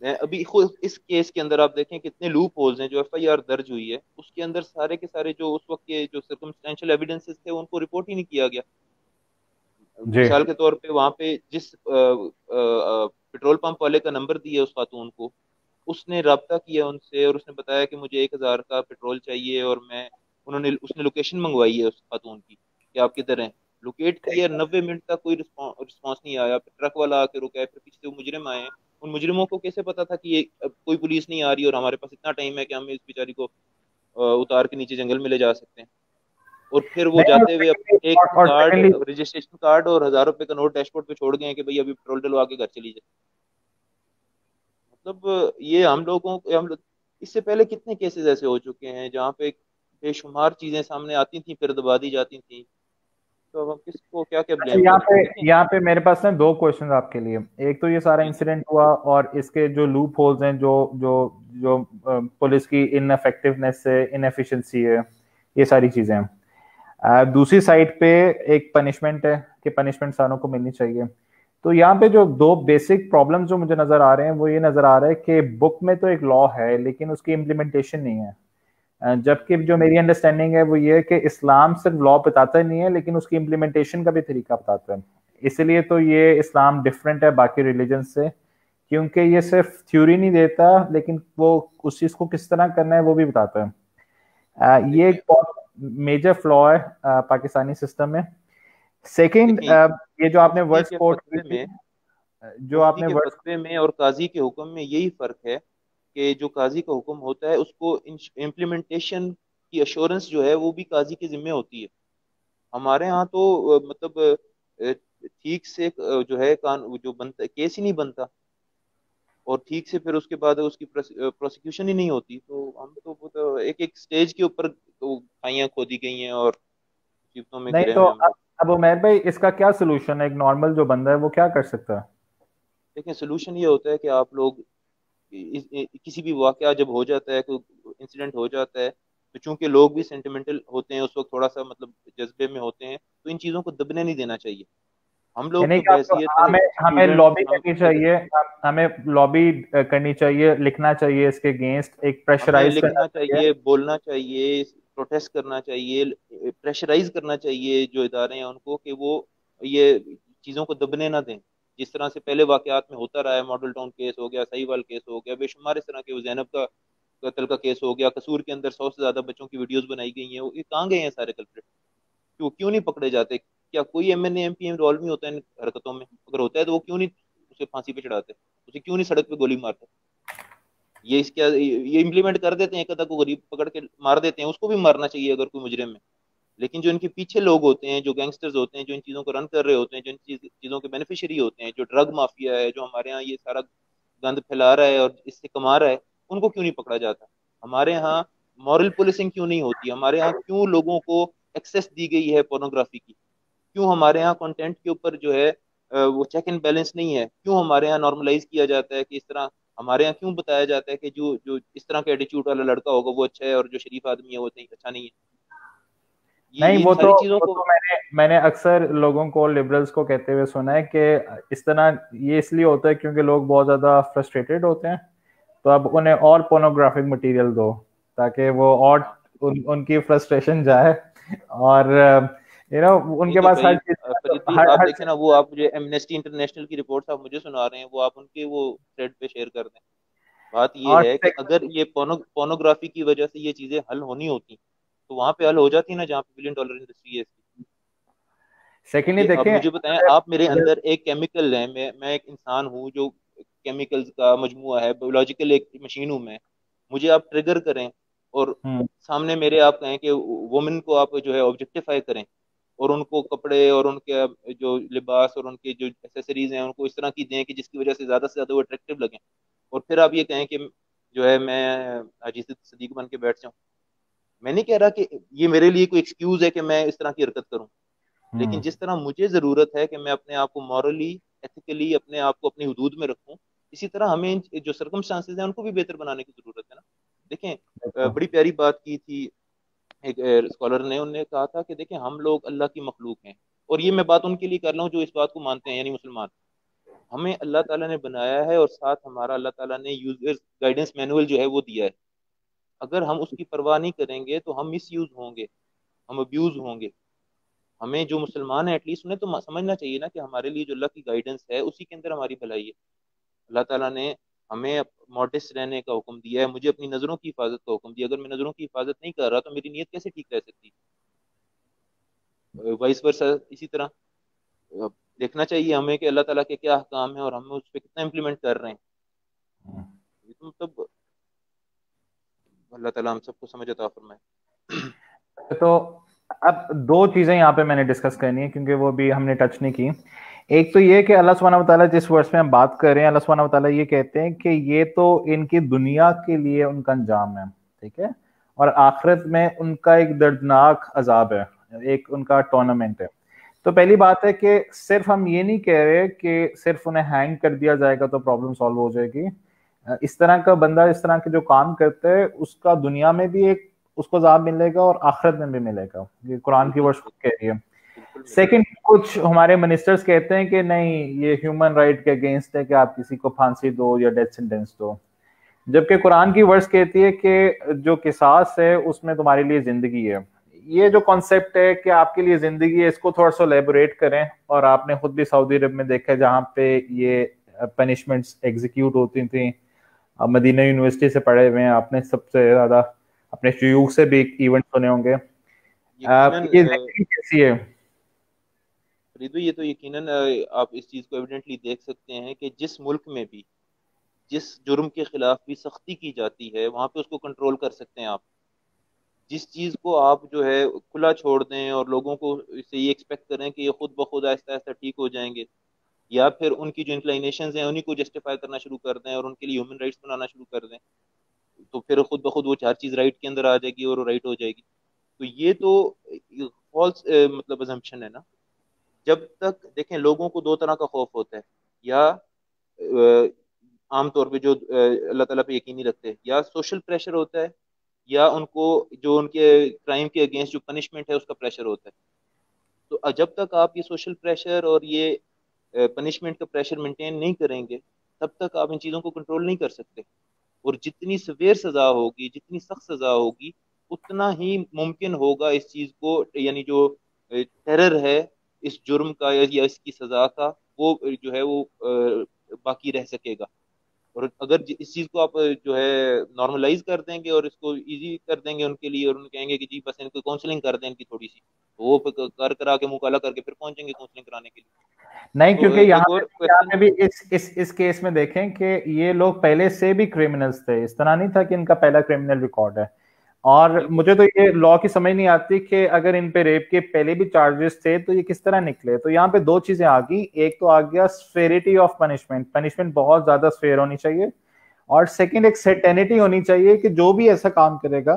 میں. ابھی خود اس کیس کے اندر آپ دیکھیں کتنے لوپ ہولز ہیں. جو ایف آئی آر درج ہوئی ہے اس کے اندر سارے کے سارے جو اس وقت کے جو سرکمسٹینشیل ایویڈنسز تھے ان کو رپورٹ ہی نہیں کیا گیا. جی مثال کے طور پہ وہاں پہ جس پیٹرول پمپ والے کا نمبر دیا اس خاتون کو، اس نے رابطہ کیا ان سے اور اس نے بتایا کہ مجھے 1000 کا پیٹرول چاہیے، اور اس نے لوکیشن منگوائی ہے اس خاتون کی کہ آپ کدھر ہیں. لوکیٹ کیا، 90 منٹ تک کوئی رسپانس نہیں آیا. پھر ٹرک والا آ کے رکا ہے، پھر پیچھے سے وہ مجرم آئے ہیں. ان مجرموں کو کیسے پتا تھا کہ یہ کوئی پولیس نہیں آ رہی اور ہمارے پاس اتنا ٹائم ہے کہ ہم اس بیچاری کو اتار کے نیچے جنگل میں لے جا سکتے ہیں. اور پھر وہ جاتے ہوئے ایک کارڈ، رجسٹریشن کارڈ اور 1000 روپے کا نوٹ ڈیش بورڈ پہ چھوڑ گئے کہ بھائی ابھی پیٹرول ڈلوا کے گھر چلی جائے. مطلب یہ ہم لوگ اس سے پہلے کتنے کیسز ایسے ہو چکے ہیں جہاں پہ بے شمار چیزیں سامنے آتی تھیں پھر دبا دی جاتی تھیں. تو ہم کس کو کیا کیا بلیم کریں. یہاں پہ میرے پاس نا 2 کوشچنز آپ کے لیے. ایک تو یہ سارا انسیڈنٹ ہوا اور اس کے جو لوپ ہولز ہیں، جو پولیس کی ان افیکٹونیس ہے، ان ایفیشنسی ہے، یہ ساری چیزیں ہیں. دوسری سائڈ پہ ایک پنشمنٹ ہے کہ پنشمنٹ ساروں کو ملنی چاہیے. تو یہاں پہ جو 2 بیسک پرابلم جو مجھے نظر آ رہے ہیں وہ یہ نظر آ رہا ہے کہ بک میں تو ایک لا ہے لیکن اس کی امپلیمنٹیشن نہیں ہے. جبکہ جو میری انڈرسٹینڈنگ ہے وہ یہ ہے کہ اسلام صرف لا بتاتا ہی نہیں ہے لیکن اس کی امپلیمنٹیشن کا بھی طریقہ بتاتا ہے. اس لیے تو یہ اسلام ڈفرینٹ ہے باقی ریلیجن سے، کیونکہ یہ صرف تھیوری نہیں دیتا لیکن وہ اس چیز کو کس طرح کرنا ہے وہ بھی بتاتا ہے. یہ ایک بہت میجر فلا ہے پاکستانی سسٹم میں. سیکنڈ، یہ جو آپ نے ورڈ سپورٹ فتوے میں اور قاضی کے حکم میں یہی فرق ہے کہ جو قاضی کا حکم ہوتا ہے اس کو امپلیمنٹیشن کی ایشورنس جو ہے وہ بھی قاضی کے ذمہ ہوتی ہے. ہمارے ہاں تو مطلب ٹھیک سے جو ہے جو بنتا کیس ہی نہیں بنتا اور ٹھیک سے پھر اس کے بعد اس کی پروسیکیوشن ہی نہیں ہوتی. تو ہم تو ایک سٹیج کے اوپر کھائیاں کھودی گئی ہیں اور مصیبتوں میں گرے ہوئے ہم لوگ. اب عمیر بھائی اس کا کیا سولوشن ہے؟ ایک نارمل جو بندہ ہے وہ کیا کر سکتا ہے؟ دیکھیں سولوشن یہ ہوتا ہے کہ آپ لوگ کسی بھی واقعہ جب ہو جاتا ہے، کوئی انسیڈنٹ ہو جاتا ہے، تو چونکہ لوگ بھی سینٹیمنٹل ہوتے ہیں اس وقت، تھوڑا سا مطلب جذبے میں ہوتے ہیں، تو ان چیزوں کو دبنے نہیں دینا چاہیے. ہم لوگ تو بحیثیت ہمیں لابی کرنی چاہیے، ہمیں لابی کرنی چاہیے، لکھنا چاہیے اس کے اگینسٹ، ایک پریشرائز لکھنا چاہیے، بولنا چاہیے، پروٹیسٹ کرنا چاہیے، پریشرائز کرنا چاہیے جو ادارے ہیں ان کو کہ وہ یہ چیزوں کو دبنے نہ دیں. جس طرح سے پہلے واقعات میں ہوتا رہا ہے، ماڈل ٹاؤن کیس ہو گیا، سہیوال کیس ہو گیا، بے شمار اس طرح کے، زینب کا قتل کا کیس ہو گیا، قصور کے اندر 100 سے زیادہ بچوں کی ویڈیوز بنائی گئی ہیں. یہ کہاں گئے ہیں سارے کلپریٹ؟ کیوں نہیں پکڑے جاتے؟ کیا کوئی M N A M P involve نہیں ہوتا ان حرکتوں میں؟ اگر ہوتا ہے تو وہ کیوں نہیں اسے پھانسی پہ چڑھاتے؟ اسے کیوں نہیں سڑک پہ گولی مارتے؟ یہ امپلیمنٹ کر دیتے ہیں، ایک کو غریب پکڑ کے مار دیتے ہیں، اس کو بھی مارنا چاہیے اگر کوئی مجرم ہے. لیکن جو ان کے پیچھے لوگ ہوتے ہیں، جو گینگسٹرز ہوتے ہیں، جو ان چیزوں کو رن کر رہے ہوتے ہیں، جو ان چیزوں کے بینیفیشری ہوتے ہیں، جو ڈرگ مافیا ہے، جو ہمارے ہاں یہ سارا گند پھیلا رہا ہے اور اس سے کما رہا ہے، ان کو کیوں نہیں پکڑا جاتا؟ ہمارے ہاں مورل پولیسنگ کیوں نہیں ہوتی؟ ہمارے ہاں کیوں لوگوں کو ایکسیس دی گئی ہے پورنوگرافی کی؟ کیوں ہمارے ہاں کنٹینٹ کے اوپر جو ہے وہ چیک اینڈ بیلنس نہیں ہے. کیوں ہمارے یہاں نارملائز کیا جاتا ہے کہ اس طرح ہمارے یہاں کیوں بتایا جاتا ہے کہ جو اس طرح کے ایٹیچیوڈ والا لڑکا ہوگا وہ اچھا ہے اور جو شریف آدمی ہے وہ اچھا نہیں ہے. نہیں, وہ ساری چیزوں کو میں نے اکثر لوگوں کو, لبرلز کو کہتے ہوئے سنا ہے کہ اس طرح یہ اس لیے ہوتا ہے کیونکہ لوگ بہت زیادہ فرسٹریٹڈ ہوتے ہیں, تو اب انہیں اور پورنوگرافک مٹیریل دو تاکہ وہ اور ان کی فرسٹریشن جائے, اور ان کے پاس ہر چیز. آپ دیکھیں نا, وہ آپ مجھے ایمنسٹی انٹرنیشنل کی رپورٹس آپ مجھے سنا رہے ہیں, وہ آپ ان کے وہ تھریڈ پہ شیئر کر دیں. بات یہ ہے کہ اگر یہ پورنوگرافی کی وجہ سے یہ چیزیں حل ہونی ہوتی تو وہاں پہ حل ہو جاتی نا جہاں پہ $1 بلین انڈسٹری ہے. سیکنڈلی آپ مجھے بتائیں, آپ میرے اندر ایک کیمیکل ہے, میں ایک انسان ہوں جو کیمیکلز کا مجموعہ ہے, بایولوجیکل ایک مشین ہوں میں. مجھے آپ ٹریگر کریں اور سامنے میرے آپ کہیں کہ وومن کو آپ جو ہے آبجیکٹیفائی کریں اور ان کو کپڑے اور ان کے جو لباس اور ان کے جو ایسیسریز ہیں ان کو اس طرح کی دیں کہ جس کی وجہ سے زیادہ سے زیادہ وہ اٹریکٹیو لگیں, اور پھر آپ یہ کہیں کہ جو ہے میں عجیز صدیق بن کے بیٹھ جاؤں. میں نہیں کہہ رہا کہ یہ میرے لیے کوئی ایکسکیوز ہے کہ میں اس طرح کی حرکت کروں, لیکن جس طرح مجھے ضرورت ہے کہ میں اپنے آپ کو مورلی ایتھیکلی اپنے آپ کو اپنی حدود میں رکھوں, اسی طرح ہمیں جو سرکمسٹانسز ہیں ان کو بھی بہتر بنانے کی ضرورت ہے نا. دیکھیں بڑی پیاری بات کی تھی ایک اسکالر نے, انہوں نے کہا تھا کہ دیکھیں ہم لوگ اللہ کی مخلوق ہیں, اور یہ میں بات ان کے لیے کر رہا ہوں جو اس بات کو مانتے ہیں, یعنی مسلمان. ہمیں اللہ تعالیٰ نے بنایا ہے اور ساتھ ہمارا اللہ تعالیٰ نے یوزر گائیڈنس مینول جو ہے وہ دیا ہے. اگر ہم اس کی پرواہ نہیں کریں گے تو ہم مس یوز ہوں گے, ہم ابیوز ہوں گے. ہمیں جو مسلمان ہیں ایٹ لیسٹ انہیں تو سمجھنا چاہیے نا کہ ہمارے لیے جو اللہ کی گائیڈنس ہے اسی کے اندر ہماری بھلائی ہے. اللہ تعالیٰ نے ہمیں ماڈسٹ رہنے کا حکم دیا ہے, مجھے اپنی نظروں کی حفاظت کا حکم دیا. اگر میں نظروں کی حفاظت نہیں کر رہا تو میری نیت کیسے ٹھیک رہ سکتی؟ وائس ورسا اسی طرح دیکھنا چاہیے ہمیں کہ اللہ تعالیٰ کے کیا احکام ہیں اور ہم اس پہ کتنا امپلیمنٹ کر رہے ہیں. مطلب اللہ تعالیٰ ہم سب کو سمجھ عطا فرمائے. تو اب دو چیزیں یہاں پہ میں نے ڈسکس کرنی ہے کیونکہ وہ بھی ہم نے ٹچ نہیں کی. ایک تو یہ کہ اللہ سبحانہ وتعالیٰ جس ورس میں ہم بات کر رہے ہیں, اللہ سبحانہ وتعالیٰ یہ کہتے ہیں کہ یہ تو ان کی دنیا کے لیے ان کا انجام ہے, ٹھیک ہے, اور آخرت میں ان کا ایک دردناک عذاب ہے, ایک ان کا ٹورنامنٹ ہے. تو پہلی بات ہے کہ صرف ہم یہ نہیں کہہ رہے کہ صرف انہیں ہینگ کر دیا جائے گا تو پرابلم سالو ہو جائے گی. اس طرح کا بندہ اس طرح کے جو کام کرتا ہے اس کا دنیا میں بھی ایک اس کو عذاب ملے گا اور آخرت میں بھی ملے گا, یہ قرآن کی ورڈ کہہ رہی ہے. سیکنڈ, کچھ ہمارے منسٹرز کہتے ہیں کہ نہیں یہ ہیومن رائٹ کے اگینسٹ ہے کہ آپ کسی کو پھانسی دو یا ڈیتھ سینٹینس دو, جبکہ قرآن کی ورڈ کہتی ہے کہ جو قصاص ہے اس میں تمہارے لیے زندگی ہے. یہ جو کانسیپٹ ہے کہ آپ کے لیے زندگی ہے, اس کو تھوڑا سا لیبوریٹ کریں. اور آپ نے خود بھی سعودی عرب میں دیکھا جہاں پہ یہ پنشمنٹس ایگزیکیوٹ ہوتی تھیں, مدینہ یونیورسٹی سے پڑھے ہوئے ہیں, آپ نے سب سے زیادہ اپنے شیوخ سے بھی ایونٹ سنے ہوں گے. کیسی ہے فریدو؟ یہ تو یقیناً آپ اس چیز کو ایویڈنٹلی دیکھ سکتے ہیں کہ جس ملک میں بھی جس جرم کے خلاف بھی سختی کی جاتی ہے وہاں پہ اس کو کنٹرول کر سکتے ہیں آپ. جس چیز کو آپ جو ہے کھلا چھوڑ دیں اور لوگوں کو سے یہ ایکسپیکٹ کریں کہ یہ خود بخود آہستہ آہستہ ٹھیک ہو جائیں گے, یا پھر ان کی جو انکلائنیشنز ہیں انہیں کو جسٹیفائی کرنا شروع کر دیں اور ان کے لیے ہیومن رائٹس بنانا شروع کر دیں, تو پھر خود بخود وہ ہر چیز رائٹ کے اندر آ جائے گی اور وہ رائٹ ہو جائے گی. تو یہ تو فالس مطلب ازمپشن ہے نا. جب تک دیکھیں لوگوں کو دو طرح کا خوف ہوتا ہے, یا عام طور پہ جو اللہ تعالیٰ پہ یقین نہیں رکھتے, یا سوشل پریشر ہوتا ہے, یا ان کو جو ان کے کرائم کے اگینسٹ جو پنشمنٹ ہے اس کا پریشر ہوتا ہے. تو جب تک آپ یہ سوشل پریشر اور یہ پنشمنٹ کا پریشر مینٹین نہیں کریں گے تب تک آپ ان چیزوں کو کنٹرول نہیں کر سکتے. اور جتنی سویر سزا ہوگی, جتنی سخت سزا ہوگی, اتنا ہی ممکن ہوگا اس چیز کو, یعنی جو ٹیرر ہے اس جرم کا یا اس کی سزا کا, وہ جو ہے وہ باقی رہ سکے گا. اور اگر اس چیز کو آپ جو ہے نارملائز کر دیں گے اور اس کو ایزی کر دیں گے ان کے لیے, اور ان کہیں گے کہ جی بس ان کو کاؤنسلنگ کر دیں ان کی تھوڑی سی, تو وہ کرا کے مکالا کر کے پھر پہنچیں گے کاؤنسلنگ کرانے کے لیے. نہیں, کیونکہ یہاں پہ بھی اس کیس میں دیکھیں کہ یہ لوگ پہلے سے بھی کرمنلز تھے, اس طرح نہیں تھا کہ ان کا پہلا کرمنل ریکارڈ ہے. اور مجھے تو یہ لا کی سمجھ نہیں آتی کہ اگر ان پہ ریپ کے پہلے بھی چارجز تھے تو یہ کس طرح نکلے. تو یہاں پہ دو چیزیں آ گئی, ایک تو آ گیا سفیریٹی آف پنشمنٹ, پنشمنٹ بہت زیادہ سفیر ہونی چاہیے, اور سیکنڈ ایک سرٹینٹی ہونی چاہیے کہ جو بھی ایسا کام کرے گا,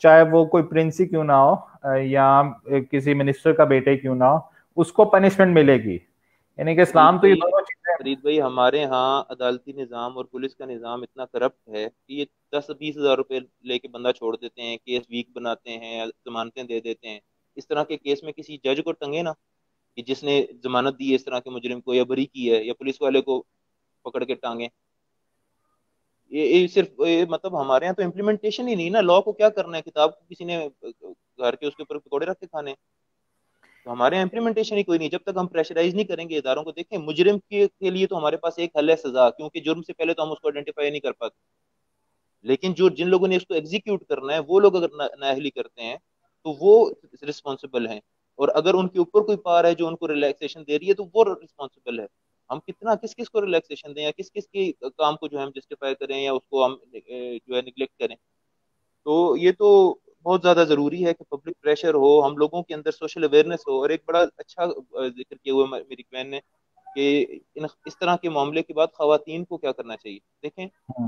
چاہے وہ کوئی پرنس ہی کیوں نہ ہو یا کسی منسٹر کا بیٹے کیوں نہ ہو, اس کو پنشمنٹ ملے گی. یعنی کہ اسلام تو یہ دونوں چیزیں. فرید بھائی ہمارے ہاں عدالتی نظام اور پولیس کا نظام اتنا کرپٹ ہے کہ یہ 10-20 ہزار روپے لے کے بندہ چھوڑ دیتے ہیں, کیس ویک بناتے ہیں, ضمانتیں دے دیتے ہیں. اس طرح کے کیس میں کسی جج کو ٹنگے نا کہ جس نے ضمانت دی ہے اس طرح کے مجرم کو, یا بری کی ہے, یا پولیس والے کو پکڑ کے ٹانگیں. یہ صرف مطلب ہمارے یہاں تو امپلیمنٹیشن ہی نہیں نا. لا کو کیا کرنا ہے, کتاب کو کسی نے گھر کے اس کے اوپر پکوڑے رکھ کے کھانے. تو ہمارے یہاں امپلیمنٹیشن ہی کوئی نہیں. جب تک ہم پریشرائز نہیں کریں گے اداروں کو. دیکھیں مجرم کے لیے تو ہمارے پاس ایک حل ہے سزا, کیونکہ جرم سے پہلے تو ہم اس کو آئیڈینٹیفائی نہیں کر پاتے. لیکن جن لوگوں نے اس کو ایگزیکیوٹ کرنا ہے وہ لوگ اگر نااہلی کرتے ہیں تو وہ رسپانسبل ہیں, اور اگر ان کے اوپر کوئی پار ہے جو ان کو ریلیکسیشن دے رہی ہے تو وہ رسپانسبل ہے. ہم کتنا کس کو ریلیکسیشن دیں, یا کس کے کام کو جو ہے ہم جسٹیفائی کریں, یا اس کو ہم جو ہے نگلیکٹ کریں. تو یہ تو بہت زیادہ ضروری ہے کہ پبلک پریشر ہو, ہم لوگوں کے اندر سوشل اویئرنیس ہو. اور ایک بڑا اچھا ذکر کیا ہوا میری بہن نے کہ اس طرح کے معاملے کے بعد خواتین کو کیا کرنا چاہیے. دیکھیں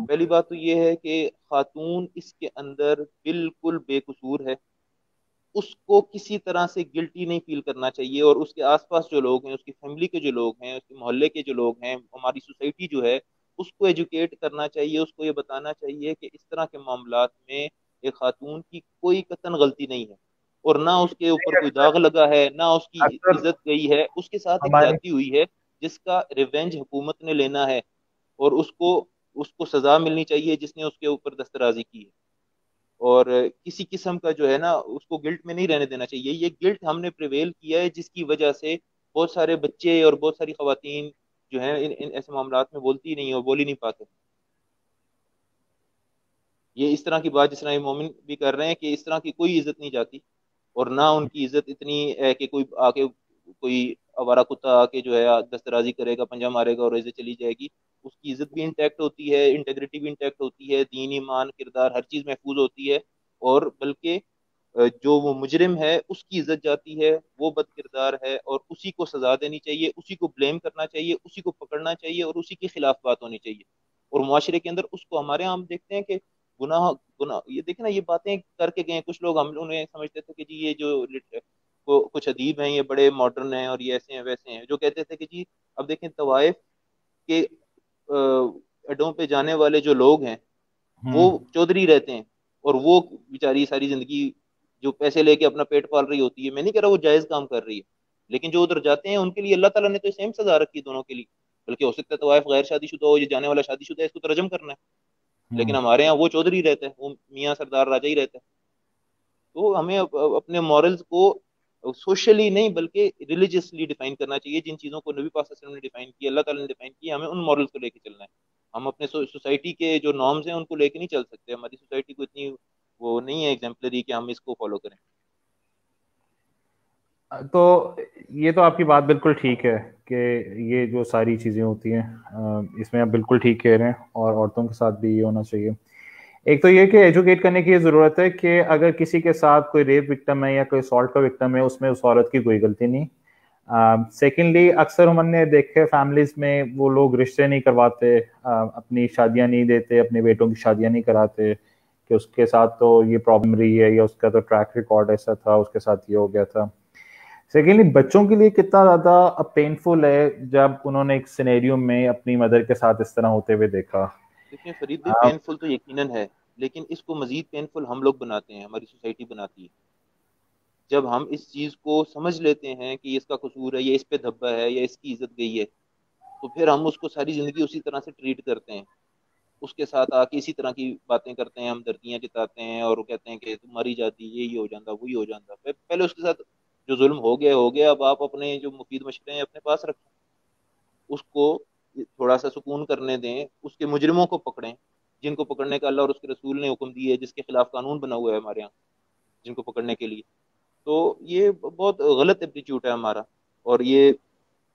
پہلی بات تو یہ ہے کہ خاتون اس کے اندر بالکل بے قصور ہے, اس کو کسی طرح سے گلٹی نہیں فیل کرنا چاہیے. اور اس کے آس پاس جو لوگ ہیں, اس کی فیملی کے جو لوگ ہیں, اس کے محلے کے جو لوگ ہیں, ہماری سوسائٹی جو ہے, اس کو ایجوکیٹ کرنا چاہیے. اس کو یہ بتانا چاہیے کہ اس طرح کے معاملات میں ایک خاتون کی کوئی قطعاً غلطی نہیں ہے, اور نہ اس کے اوپر کوئی داغ لگا ہے, نہ اس کی اکثر عزت گئی ہے. اس کے ساتھ ایک ہماری زیادتی ہوئی ہے جس کا ریونج حکومت نے لینا ہے, اور اس کو سزا ملنی چاہیے جس نے اس کے اوپر دسترازی کی ہے. اور کسی قسم کا جو ہے نا اس کو گلٹ میں نہیں رہنے دینا چاہیے. یہ گلٹ ہم نے پریویل کیا ہے جس کی وجہ سے بہت سارے بچے اور بہت ساری خواتین جو ہیں ان ایسے معاملات میں بولتی نہیں اور بول ہی نہیں پاتے. یہ اس طرح کی بات جس طرح یہ مومن بھی کر رہے ہیں کہ اس طرح کی کوئی عزت نہیں جاتی, اور نہ ان کی عزت اتنی ہے کہ کوئی آ کے کوئی آوارہ کتا آ کے جو ہے دسترازی کرے گا, پنجہ مارے گا اور عزت چلی جائے گی. اس کی عزت بھی انٹیکٹ ہوتی ہے, انٹیگریٹی بھی انٹیکٹ ہوتی ہے, دین ایمان کردار ہر چیز محفوظ ہوتی ہے. اور بلکہ جو وہ مجرم ہے اس کی عزت جاتی ہے, وہ بد کردار ہے, اور اسی کو سزا دینی چاہیے, اسی کو بلیم کرنا چاہیے, اسی کو پکڑنا چاہیے, اور اسی کے خلاف بات ہونی چاہیے. اور معاشرے کے اندر اس کو ہمارے ہم دیکھتے ہیں کہ گناہ یہ دیکھیں نا, یہ باتیں کر کے گئے کچھ لوگ. ہم انہیں سمجھتے تھے کہ جی یہ جو کچھ ادیب ہیں یہ بڑے ماڈرن ہیں اور یہ ایسے ہیں ویسے ہیں, جو کہتے تھے کہ جی اب دیکھیں طوائف کے اڈوں پہ جانے والے جو لوگ ہیں وہ چودھری رہتے ہیں, اور وہ بیچاری ساری زندگی جو پیسے لے کے اپنا پیٹ پال رہی ہوتی ہے. میں نہیں کہہ رہا وہ جائز کام کر رہی ہے, لیکن جو ادھر جاتے ہیں ان کے لیے اللہ تعالیٰ نے تو سیم سزا رکھی ہے دونوں کے لیے. بلکہ ہو سکتا ہے طوائف غیر شادی شدہ ہو, یہ جانے والا شادی شدہ ہے, اس کو ترجم کرنا ہے. لیکن ہمارے ہاں وہ چودھری رہتا ہے, وہ میاں سردار راجہ ہی رہتا ہے. تو ہمیں اپنے مورلز کو سوشلی نہیں بلکہ ریلیجیسلی ڈیفائن کرنا چاہیے. جن چیزوں کو نبی پاک صلی اللہ علیہ وسلم نے ڈیفائن کیا, اللہ تعالیٰ نے ڈیفائن کیا, ہمیں ان مورلز کو لے کے چلنا ہے. ہم اپنے سوسائٹی کے جو نارمز ہیں ان کو لے کے نہیں چل سکتے. ہماری سوسائٹی کو اتنی وہ نہیں ہے ایگزمپلری کہ ہم اس کو فالو کریں. تو یہ تو آپ کی بات بالکل ٹھیک ہے کہ یہ جو ساری چیزیں ہوتی ہیں اس میں آپ بالکل ٹھیک کہہ رہے ہیں, اور عورتوں کے ساتھ بھی یہ ہونا چاہیے. ایک تو یہ کہ ایجوکیٹ کرنے کی ضرورت ہے کہ اگر کسی کے ساتھ کوئی ریپ وکٹم ہے یا کوئی اسالٹ کا وکٹم ہے, اس میں اس عورت کی کوئی غلطی نہیں. سیکنڈلی اکثر ہم نے دیکھے فیملیز میں وہ لوگ رشتے نہیں کرواتے, اپنی شادیاں نہیں دیتے, اپنے بیٹوں کی شادیاں نہیں کراتے کہ اس کے ساتھ تو یہ پرابلم رہی ہے, یا اس کا تو ٹریک ریکارڈ ایسا تھا, اس کے ساتھ یہ ہو گیا تھا. سیکنڈلی بچوں کے لیے کتنا زیادہ پینفل ہے جب انہوں نے ایک سینیریو میں اپنی مدر کے ساتھ اس طرح ہوتے ہوئے دیکھا. دیکھیں فرید بھائی پینفل تو یقیناً ہے, لیکن اس کو مزید پینفل ہم لوگ بناتے ہیں, ہماری سوسائٹی بناتی ہے. جب ہم اس چیز کو سمجھ لیتے ہیں کہ اس کا قصور ہے, یا اس پہ دھبا ہے, یا اس کی عزت گئی ہے, تو پھر ہم اس کو ساری زندگی اسی طرح سے ٹریٹ کرتے ہیں. اس کے ساتھ آ کے اسی طرح کی باتیں کرتے ہیں, ہم دردیاں جتاتے ہیں, اور وہ کہتے ہیں کہ تمہاری جاتی یہی ہو جاتا وہی ہو جاتا. پہلے اس کے ساتھ جو ظلم ہو گیا, اب آپ اپنے جو مفید مشورے ہیں اپنے پاس رکھیں, اس کو تھوڑا سا سکون کرنے دیں, اس کے مجرموں کو پکڑیں جن کو پکڑنے کا اللہ اور اس کے رسول نے حکم دی ہے, جس کے خلاف قانون بنا ہوا ہے ہمارے یہاں جن کو پکڑنے کے لیے. تو یہ بہت غلط ایٹیٹیوڈ ہے ہمارا. اور یہ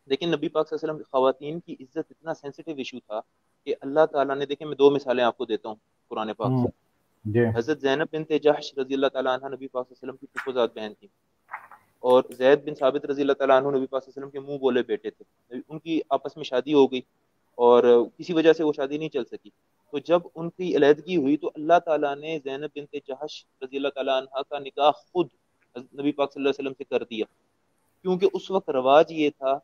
لیکن نبی پاک صلی اللہ علیہ وسلم خواتین کی عزت اتنا سینسٹیو ایشو تھا کہ اللہ تعالیٰ نے, دیکھیں میں 2 مثالیں آپ کو دیتا ہوں قرآن پاک سے. حضرت زینب بنت جحش رضی اللہ تعالیٰ عنہ نبی پاک صلی اللہ علیہ وسلم کی پھوپھوزاد بہن تھی, اور زید بن ثابت رضی اللہ تعالیٰ عنہ نبی پاک صلی اللہ علیہ وسلم کے منہ بولے بیٹے تھے. ان کی آپس میں شادی ہو گئی, اور کسی وجہ سے وہ شادی نہیں چل سکی. تو جب ان کی علیحدگی ہوئی تو اللہ تعالیٰ نے زینب بنت جحش رضی اللہ تعالیٰ عنہ کا نکاح خود نبی پاک صلی اللہ علیہ وسلم سے کر دیا, کیونکہ اس وقت رواج یہ تھا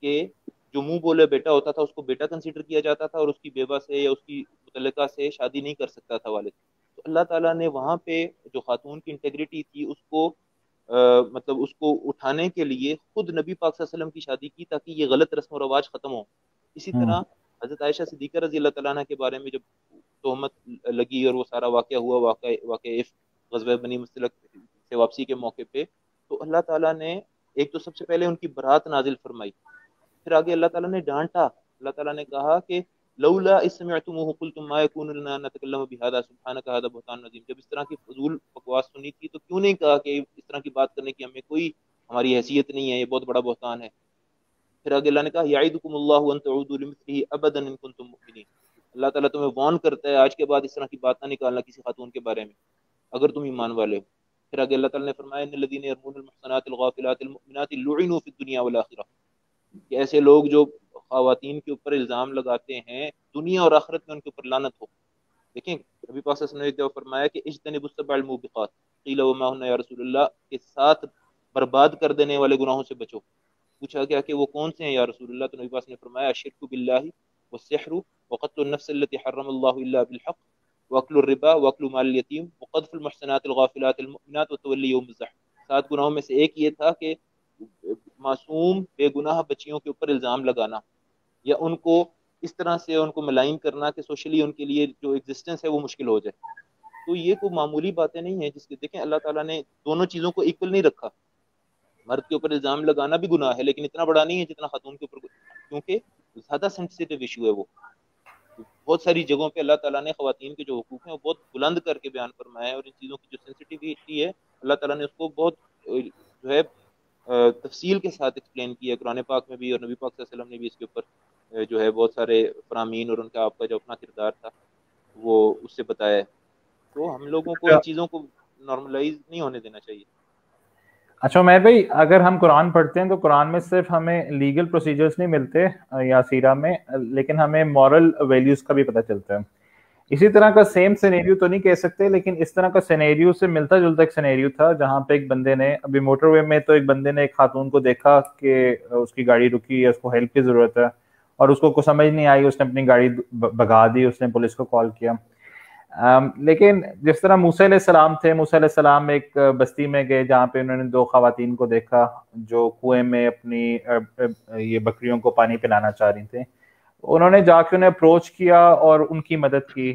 کہ جو منہ بولے بیٹا ہوتا تھا اس کو بیٹا کنسیڈر کیا جاتا تھا، اور اس کی بیوہ سے یا اس کی متعلقہ سے شادی نہیں کر سکتا تھا والد. تو اللہ تعالیٰ نے وہاں پہ جو خاتون کی انٹیگریٹی تھی اس کو مطلب اس کو اٹھانے کے لیے خود نبی پاک صلی اللہ علیہ وسلم کی شادی کی تاکہ یہ غلط رسم و رواج ختم ہو. اسی طرح حضرت عائشہ صدیقہ رضی اللہ تعالیٰ عنہ کے بارے میں جب تہمت لگی اور وہ سارا واقعہ ہوا، واقعہ غزوہ بنی مصطلق سے واپسی کے موقع پہ، تو اللہ تعالیٰ نے ایک تو سب سے پہلے ان کی برات نازل فرمائی، پھر آگے اللہ تعالیٰ نے ڈانٹا. اللہ تعالیٰ نے کہا کہ لولا اذ سمعتموه قلتم ما يكون لنا ان نتكلم بهذا سبحانك هذا بهتان عظیم. جب اس طرح کی فضول بکواس سنی تھی تو کیوں نہیں کہا کہ اس طرح کی بات کرنے کی ہمیں کوئی ہماری حیثیت نہیں ہے، یہ بہت بڑا بہتان ہے. پھر آگے اللہ نے کہا یعدکم اللہ ان تعودوا لمثله ابدا ان کنتم مؤمنین. اللہ تعالیٰ تمہیں وارن کرتا ہے آج کے بعد اس طرح کی بات نہ نکالنا کسی خاتون کے بارے میں اگر تم ایمان والے ہو. پھر آگے اللہ تعالیٰ نے فرمایا ان الذين يرمون المحصنات الغافلات المؤمنات لعنوا في الدنيا والآخرة، کہ ایسے لوگ جو خواتین کے اوپر الزام لگاتے ہیں دنیا اور آخرت میں ان کے اوپر لعنت ہو. دیکھیں نبی پاک صلی اللہ علیہ وسلم نے ایک دفعہ فرمایا کہ اجتنبوا السبع الموبقات قیل وما هن یا رسول اللہ، کے ساتھ برباد کر دینے والے گناہوں سے بچو. پوچھا گیا کہ وہ کون سے ہیں یا رسول اللہ؟ تو نبی پاک نے فرمایا الشرک باللہ والسحر وقتل النفس التي حرم اللہ الا بالحق واکل الربا واکل مال الیتیم وقذف المحصنات الغافلات المؤمنات وتولی یوم الزحف. 7 گناہوں میں سے ایک یہ تھا کہ معصوم بے گناہ بچیوں کے اوپر الزام لگانا یا ان کو اس طرح سے ان کو ملائن کرنا کہ سوشلی ان کے لیے جو ایگزسٹنس ہے وہ مشکل ہو جائے. تو یہ کوئی معمولی باتیں نہیں ہیں جس کے دیکھیں اللہ تعالیٰ نے دونوں چیزوں کو ایکول نہیں رکھا. مرد کے اوپر الزام لگانا بھی گناہ ہے لیکن اتنا بڑا نہیں ہے جتنا خاتون کے اوپر، کیونکہ زیادہ سینسیٹیو ایشو ہے وہ. بہت ساری جگہوں پہ اللہ تعالیٰ نے خواتین کے جو حقوق ہیں وہ بہت بلند کر کے بیان فرمایا ہے، اور ان چیزوں کی جو سینسیٹیوٹی ہے اللہ تعالیٰ نے اس کو بہت جو ہے تفصیل کے ساتھ ایکسپلین کیا ہے قرآن پاک میں بھی، اور نبی پاک صلی اللہ علیہ وسلم نے بھی اس کے اوپر جو ہے بہت سارے فرامین اور ان کا آپ کا جو اپنا کردار تھا وہ اس سے بتایا ہے. تو ہم لوگوں کو ان چیزوں کو نارملائز نہیں ہونے دینا چاہیے. اچھا عمیر بھائی، اگر ہم قرآن پڑھتے ہیں تو قرآن میں صرف ہمیں لیگل پروسیجرز نہیں ملتے یا سیرہ میں، لیکن ہمیں مورل ویلیوز کا بھی پتہ چلتا ہے. اسی طرح کا سیم سینیریو تو نہیں کہہ سکتے لیکن اس طرح کا سینیریو سے ملتا جلتا ایک سینیریو تھا جہاں پہ ایک بندے نے ابھی موٹر وے میں، تو ایک بندے نے ایک خاتون کو دیکھا کہ اس کی گاڑی رکی ہے، اس کو ہیلپ کی ضرورت ہے، اور اس کو سمجھ نہیں آئی، اس نے اپنی گاڑی بھگا دی، اس نے پولیس کو کال کیا. لیکن جس طرح موسیٰ علیہ السلام تھے، موسیٰ علیہ السلام ایک بستی میں گئے جہاں پہ انہوں نے 2 خواتین کو دیکھا جو کنویں میں اپنی یہ بکریوں کو پانی پلانا چاہ رہی تھیں. انہوں نے جا کے انہیں اپروچ کیا اور ان کی مدد کی.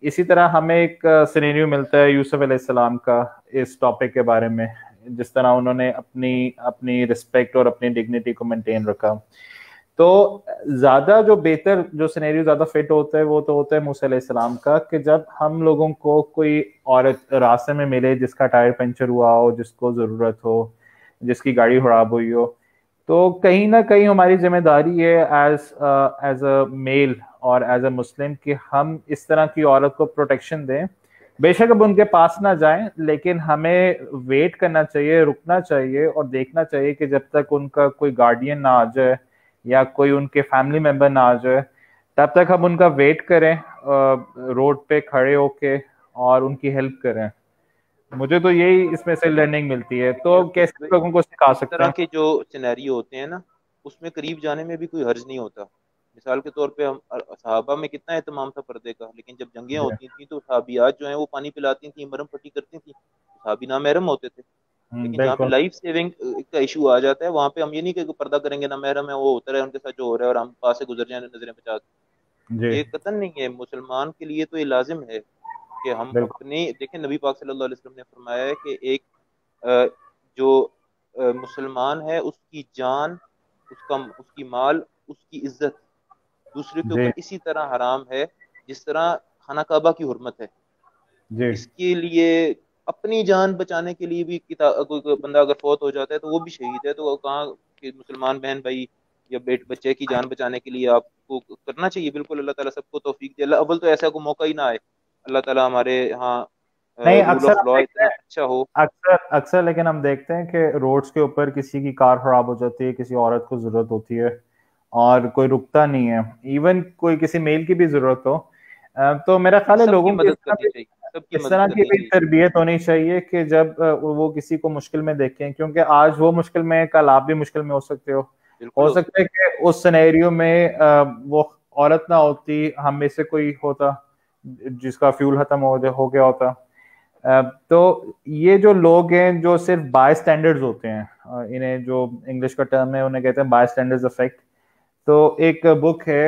اسی طرح ہمیں ایک سینیریو ملتا ہے یوسف علیہ السلام کا اس ٹاپک کے بارے میں، جس طرح انہوں نے اپنی رسپیکٹ اور اپنی ڈگنیٹی کو مینٹین رکھا. تو زیادہ جو بہتر جو سینیریو زیادہ فٹ ہوتا ہے وہ تو ہوتا ہے موسیٰ علیہ السلام کا، کہ جب ہم لوگوں کو کوئی عورت راستے میں ملے جس کا ٹائر پنچر ہوا ہو، جس کو ضرورت ہو، جس کی گاڑی خراب ہوئی ہو، تو کہیں نہ کہیں ہماری ذمہ داری ہے ایز اے میل اور ایز اے مسلم کہ ہم اس طرح کی عورت کو پروٹیکشن دیں. بے شک اب ان کے پاس نہ جائیں لیکن ہمیں ویٹ کرنا چاہیے، رکنا چاہیے اور دیکھنا چاہیے کہ جب تک ان کا کوئی گارڈین نہ آ جائے یا کوئی ان کے فیملی ممبر نہ آ جائے تب تک ہم ان کا ویٹ کریں روڈ پہ کھڑے ہو کے اور ان کی ہیلپ کریں. مجھے تو یہی اس میں سے لرننگ ملتی ہے. تو کیسے لوگوں کو سکھا سکتے ہیں؟ اس طرح کے جو سینیریو ہوتے ہیں نا اس میں قریب جانے میں بھی کوئی حرج نہیں ہوتا. مثال کے طور پہ ہم صحابہ میں کتنا اہتمام تھا پردے کا، لیکن جب جنگیں ہوتی تھیں تو صحابیات جو ہیں وہ پانی پلاتی تھیں، مرم پٹی کرتی تھیں، صحابی نامحرم ہوتے تھے. لیکن جہاں پہ لائف سیونگ کا ایشو آ جاتا ہے وہاں پہ ہم یہ نہیں کہ پردہ کریں گے نامحرم ہے وہ ہوتا رہے ان کے ساتھ جو ہو رہا ہے اور ہم پاس سے گزر جائیں نظریں بچا کے. یہ قطعاً نہیں ہے. مسلمان کے لیے تو یہ لازم ہے کہ ہم اپنے دیکھیں نبی پاک صلی اللہ علیہ وسلم نے فرمایا ہے کہ ایک جو مسلمان ہے اس کی جان، اس کی مال، اس کی عزت دوسرے کے اوپر اسی طرح حرام ہے جس طرح خانہ کعبہ کی حرمت ہے. اس کے لیے اپنی جان بچانے کے لیے بھی کوئی بندہ اگر فوت ہو جاتا ہے تو وہ بھی شہید ہے. تو کہاں کہ مسلمان بہن بھائی یا بچے کی جان بچانے کے لیے آپ کو کرنا چاہیے. بالکل اللہ تعالیٰ سب کو توفیق دے. اللہ اول تو ایسا کوئی موقع ہی نہ آئے اللہ تعالیٰ ہمارے ہاں نہیں اکثر اکثر لیکن ہم دیکھتے ہیں کہ روڈز کے اوپر کسی کی کار خراب ہو جاتی ہے، کسی عورت کو ضرورت ہوتی ہے اور کوئی رکتا نہیں ہے، ایون کوئی کسی میل کی بھی ضرورت ہو. تو میرا خیال ہے لوگوں کو اس طرح کی بھی تربیت ہونی چاہیے کہ جب وہ کسی کو مشکل میں دیکھیں، کیونکہ آج وہ مشکل میں کل آپ بھی مشکل میں ہو سکتے ہو. بالکل ہو سکتا ہے کہ اس سینیریو میں وہ عورت نہ ہوتی, ہم میں سے کوئی ہوتا جس کا فیول ختم ہو گیا ہوتا. تو یہ جو لوگ ہیں جو صرف بائی اسٹینڈرڈز ہوتے ہیں, انہیں جو انگلش کا ٹرم ہے انہیں کہتے ہیں بائی اسٹینڈرڈز افیکٹ. تو ایک بک ہے,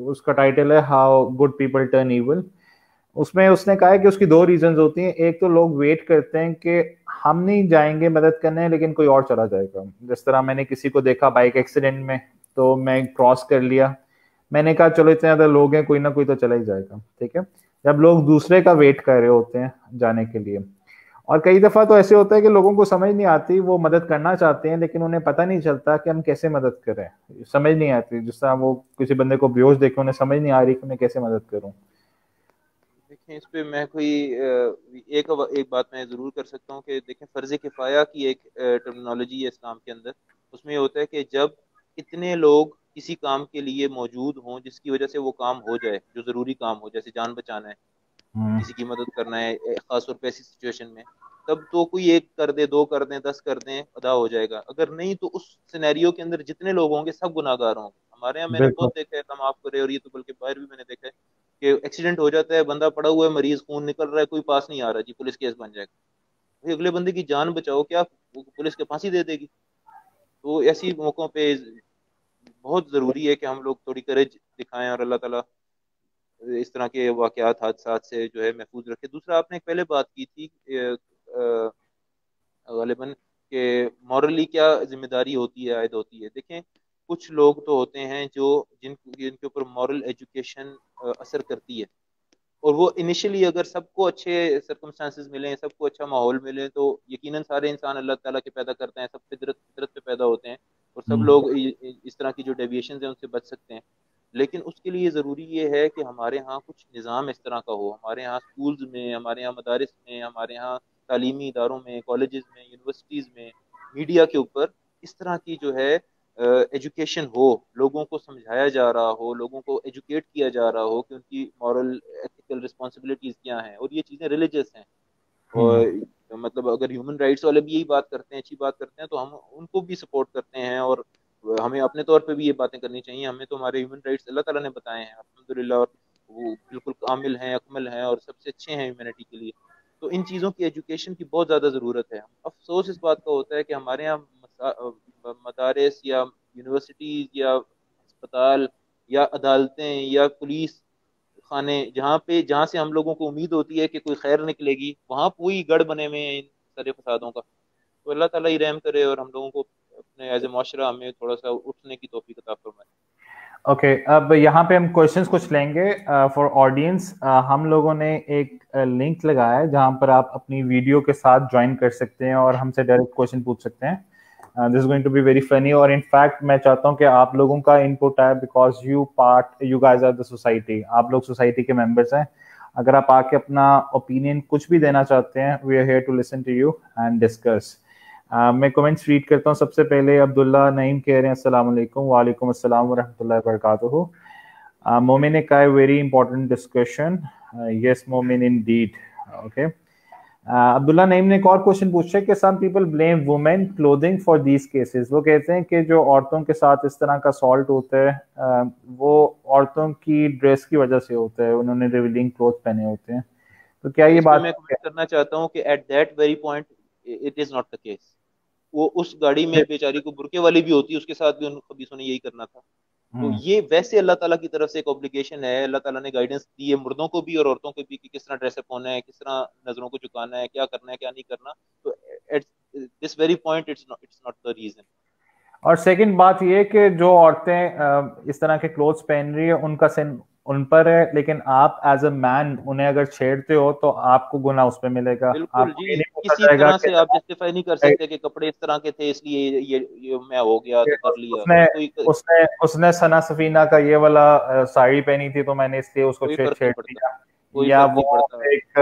اس کا ٹائٹل ہے how good people turn evil. اس میں اس نے کہا ہے کہ اس کی 2 ریزنز ہوتی ہیں. ایک تو لوگ ویٹ کرتے ہیں کہ ہم نہیں جائیں گے مدد کرنے لیکن کوئی اور چلا جائے گا. جس طرح میں نے کسی کو دیکھا بائک ایکسیڈنٹ میں, تو میں کراس کر لیا, میں نے کہا چلو اتنے زیادہ لوگ ہیں کوئی نہ کوئی تو چلا ہی جائے گا, ٹھیک ہے. جب لوگ دوسرے کا ویٹ کر رہے ہوتے ہیں جانے کے لیے, اور کئی دفعہ تو ایسے ہوتا ہے کہ لوگوں کو سمجھ نہیں آتی, وہ مدد کرنا چاہتے ہیں لیکن انہیں پتہ نہیں چلتا کہ ہم کیسے مدد کریں, سمجھ نہیں آتی. جس طرح وہ کسی بندے کو بیہوش دیکھے انہیں سمجھ نہیں آ رہی کہ میں کیسے مدد کروں. دیکھیں اس پہ میں کوئی ایک بات میں ضرور کر سکتا ہوں کہ دیکھیں فرض کفایہ کی ایک ٹرمینالوجی ہے اسلام کے اندر. اس میں یہ ہوتا ہے کہ جب اتنے لوگ کسی کام کے لیے موجود ہوں جس کی وجہ سے وہ کام ہو جائے, جو ضروری کام ہو, جیسے جان بچانا ہے, کسی کی مدد کرنا ہے خاص طور پہ ایسی سچویشن میں, تب تو کوئی 1 کر دے, 2 کر دیں, 10 کر دیں, ادا ہو جائے گا. اگر نہیں تو اس سینیریو کے اندر جتنے لوگ ہوں گے سب گناہ گار ہوں گے. ہمارے یہاں میں نے بہت دیکھا ہے, اللہ معاف کرے, اور یہ تو بلکہ باہر بھی میں نے دیکھا ہے کہ ایکسیڈنٹ ہو جاتا ہے, بندہ پڑا ہوا ہے, مریض, خون نکل رہا ہے, کوئی پاس نہیں آ رہا, جی پولیس کیس بن جائے گا. اگلے بندے کی جان بچاؤ, کیا پولیس کے پھانسی دے دے گی؟ تو ایسی موقعوں پہ بہت ضروری ہے کہ ہم لوگ تھوڑی کریج دکھائیں اور اللہ تعالیٰ اس طرح کے واقعات, حادثات سے جو ہے محفوظ رکھے. دوسرا آپ نے ایک پہلے بات کی تھی غالباً کہ مورلی کیا ذمہ داری ہوتی ہے, عائد ہوتی ہے. دیکھیں کچھ لوگ تو ہوتے ہیں جو جن کے اوپر مورل ایجوکیشن اثر کرتی ہے, اور وہ انیشلی اگر سب کو اچھے سرکمسٹانسز ملیں, سب کو اچھا ماحول ملے, تو یقیناً سارے انسان اللہ تعالیٰ کے پیدا کرتے ہیں, سب فطرت پہ پیدا ہوتے ہیں, اور سب لوگ اس طرح کی جو ڈیویشنز ہیں ان سے بچ سکتے ہیں. لیکن اس کے لیے ضروری یہ ہے کہ ہمارے ہاں کچھ نظام اس طرح کا ہو, ہمارے ہاں اسکولز میں, ہمارے یہاں مدارس میں, ہمارے ہاں تعلیمی اداروں میں, کالجز میں, یونیورسٹیز میں, میڈیا کے اوپر اس طرح کی جو ہے ایجوکیشن ہو, لوگوں کو سمجھایا جا رہا ہو, لوگوں کو ایجوکیٹ کیا جا رہا ہو کہ ان کی مورل ایتھیکل رسپانسبلٹیز کیا ہیں, اور یہ چیزیں ریلیجس ہیں. اور مطلب اگر ہیومن رائٹس والے بھی یہی بات کرتے ہیں, اچھی بات کرتے ہیں, تو ہم ان کو بھی سپورٹ کرتے ہیں, اور ہمیں اپنے طور پہ بھی یہ باتیں کرنی چاہیے. ہمیں تو ہمارے ہیومن رائٹس اللہ تعالیٰ نے بتائے ہیں الحمدللہ, اور وہ بالکل کامل ہیں, اکمل ہیں, اور سب سے اچھے ہیں ہیومینٹی کے لیے. تو ان چیزوں کی ایجوکیشن کی بہت زیادہ ضرورت ہے. افسوس اس بات کا ہوتا ہے کہ ہمارے یہاں مدارس یا یونیورسٹیز یا اسپتال یا عدالتیں یا پولیس خانے, جہاں سے ہم لوگوں کو امید ہوتی ہے کہ کوئی خیر نکلے گی, وہاں پوری گڑھ بنے ہوئے ہیں ان سارے فسادوں کا. تو اللہ تعالیٰ ہی رحم کرے اور ہم لوگوں کو اپنے ایز اے معاشرہ ہمیں تھوڑا سا اٹھنے کی توفیق عطا فرمائے. اوکے, اب یہاں پہ ہم کوشچنس کچھ لیں گے فار آڈینس. ہم لوگوں نے ایک لنک لگایا ہے جہاں پر آپ اپنی ویڈیو کے ساتھ جوائن کر سکتے ہیں اور ہم سے ڈائریکٹ کوشچن پوچھ سکتے ہیں. This is going to be very funny, اور ان فیکٹ میں چاہتا ہوں کہ آپ لوگوں کا ان پٹ ہے, because you guys are the society, آپ لوگ سوسائٹی کے ممبرس ہیں. اگر آپ آ کے اپنا اوپینین کچھ بھی دینا چاہتے ہیں, we are here to listen to you and discuss. میں کمنٹس ریڈ کرتا ہوں. سب سے پہلے عبداللہ نعیم کہہ رہے ہیں السلام علیکم. وعلیکم السلام ورحمۃ اللہ وبرکاتہ. مومن نے کہا ہے ویری امپورٹنٹ ڈسکشن. یس مومن انڈیڈ. اوکے, عبداللہ نعیم نے ایک اور کوشچن پوچھا کہ some people blame women clothing for these cases. وہ کہتے ہیں کہ جو عورتوں کے ساتھ اس طرح کا سالٹ ہوتا ہے وہ عورتوں کی ڈریس کی وجہ سے ہوتا ہے, انہوں نے ریویلنگ کلوتھ پہنے ہوتے ہیں. تو کیا یہ بات, میں کمنٹ کرنا چاہتا ہوں کہ at that very point it is not the case. وہ اس گاڑی میں بیچاری کو برقعے والی بھی ہوتی ہے, اس کے ساتھ بھی ان خبیثوں نے یہی کرنا تھا. تو یہ ویسے اللہ تعالیٰ کی طرف سے ایک اوبلیگیشن ہے, اللہ تعالیٰ نے گائیڈنس دی ہے مردوں کو بھی اور عورتوں کو بھی کہ کس طرح ڈریس اپ ہونا ہے, کس طرح نظروں کو جھکانا ہے, کیا کرنا ہے کیا نہیں کرنا. تو at this very point it's not the reason. اور سیکنڈ بات یہ کہ جو عورتیں اس طرح کے کلوتھس پہن رہی ہیں ان کا سن ان پر ہے, لیکن آپ ایز اے مین انہیں اگر چھیڑتے ہو تو آپ کو گناہ اس پہ ملے گا. بالکل جی, کسی طرح سے آپ جسٹیفائی نہیں کر سکتے کہ کپڑے اس طرح کے تھے اس لیے یہ میں ہو گیا تو کر لیا. اس نے ثنا سفینہ کا یہ والا ساڑی پہنی تھی تو میں نے اس لیے اس کو چھیڑ دیا, یا وہ ایک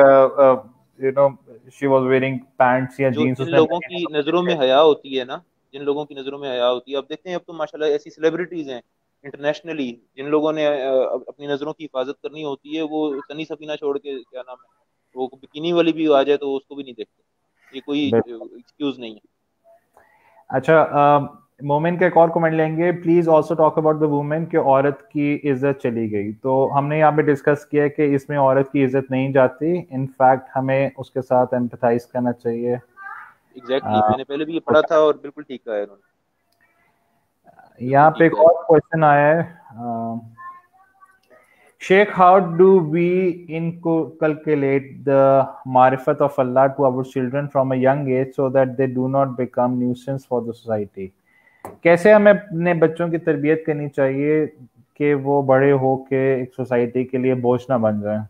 you know she was wearing pants یا جینز. جن لوگوں کی نظروں میں حیا ہوتی ہے نا, جن لوگوں کی نظروں میں حیا ہوتی ہے, اب دیکھتے ہیں اب تو ماشاءاللہ ایسی سیلیبریٹیز ہیں انٹرنیشنلی جن لوگوں نے اپنی نظروں کی حفاظت کرنی ہوتی ہے, وہ سنی سفینہ چھوڑ کے کیا نام ہے وہ بکینی والی بھی آ جائے تو اس کو بھی نہیں دیکھتے. یہ کوئی ایکسکیوز نہیں ہے. اچھا, مومن کا ایک اور کمنٹ لیں گے, please also talk about the woman کہ عورت کی عزت چلی گئی. تو ہم نے یہاں پہ ڈسکس کیا کہ اس میں عورت کی عزت نہیں جاتی, ان فیکٹ ہمیں اس کے ساتھ ایمپتھائز کرنا چاہیے. ایگزیکٹلی میں نے پہلے بھی یہ پڑھا تھا اور بالکل ٹھیک کہا ہے انہوں نے. یہاں پہ ایک اور کوشچن آیا ہے, شیخ, how do we inculcate the معرفت of Allah to our children from a young age so that they do not become nuisance for the society. کیسے ہمیں اپنے بچوں کی تربیت کرنی چاہیے کہ وہ بڑے ہو کے ایک سوسائٹی کے لیے بوجھ نہ بن جائیں؟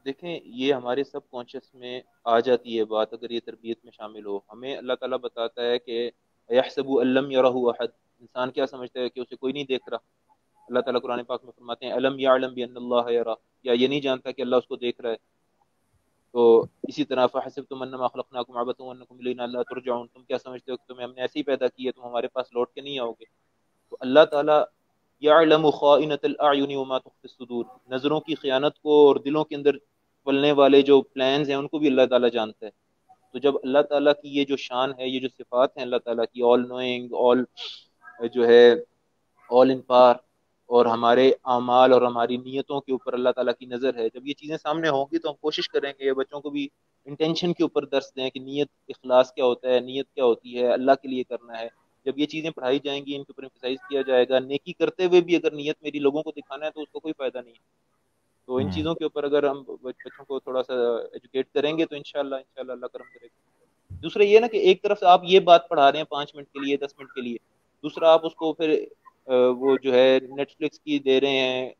دیکھیں یہ ہمارے سب کانشیس میں آ جاتی ہے بات, اگر یہ تربیت میں شامل ہو. ہمیں اللہ تعالیٰ بتاتا ہے کہ یحسب ان لم یرہ احد, انسان کیا سمجھتا ہے کہ اسے کوئی نہیں دیکھ رہا. اللہ تعالیٰ قرآن پاک میں فرماتے ہیں الم یعلم بان اللہ یرا, یا یہ نہیں جانتا کہ اللہ اس کو دیکھ رہا ہے. تو اسی طرح فحسبتم انما خلقناکم عبثا وانکم الینا لا ترجعون, تم کیا سمجھتے ہو کہ تمہیں ہم نے ایسے ہی پیدا کیا, تم ہمارے پاس لوٹ کے نہیں آؤ گے. تو اللہ تعالیٰ یعلم خائنۃ الاعین وما تخفی الصدور, نظروں کی خیانت کو اور دلوں کے اندر پلنے والے جو پلانز ہیں ان کو بھی اللہ تعالیٰ جانتا ہے. تو جب اللہ تعالیٰ کی یہ جو شان ہے, یہ جو صفات ہیں اللہ تعالیٰ کی, آل نوئنگ, آل جو ہے آل ان پار, اور ہمارے اعمال اور ہماری نیتوں کے اوپر اللہ تعالیٰ کی نظر ہے, جب یہ چیزیں سامنے ہوں گی تو ہم کوشش کریں گے بچوں کو بھی انٹینشن کے اوپر درس دیں کہ نیت, اخلاص کیا ہوتا ہے, نیت کیا ہوتی ہے, اللہ کے لیے کرنا ہے. جب یہ چیزیں پڑھائی جائیں گی, ان کے اوپر ایمفسائز کیا جائے گا, نیکی کرتے ہوئے بھی اگر نیت میری لوگوں کو دکھانا ہے تو اس کو کوئی فائدہ نہیں ہے. تو ان چیزوں کے اوپر اگر ہم بچوں کو تھوڑا سا ایجوکیٹ کریں گے تو انشاءاللہ اللہ کرم کرے گا. دوسرا یہ نا کہ ایک طرف سے آپ یہ بات پڑھا رہے ہیں 5 منٹ کے لیے, 10 منٹ کے لیے, دوسرا آپ اس کو پھر وہ جو ہے نیٹ فلکس کی دے رہے ہیں,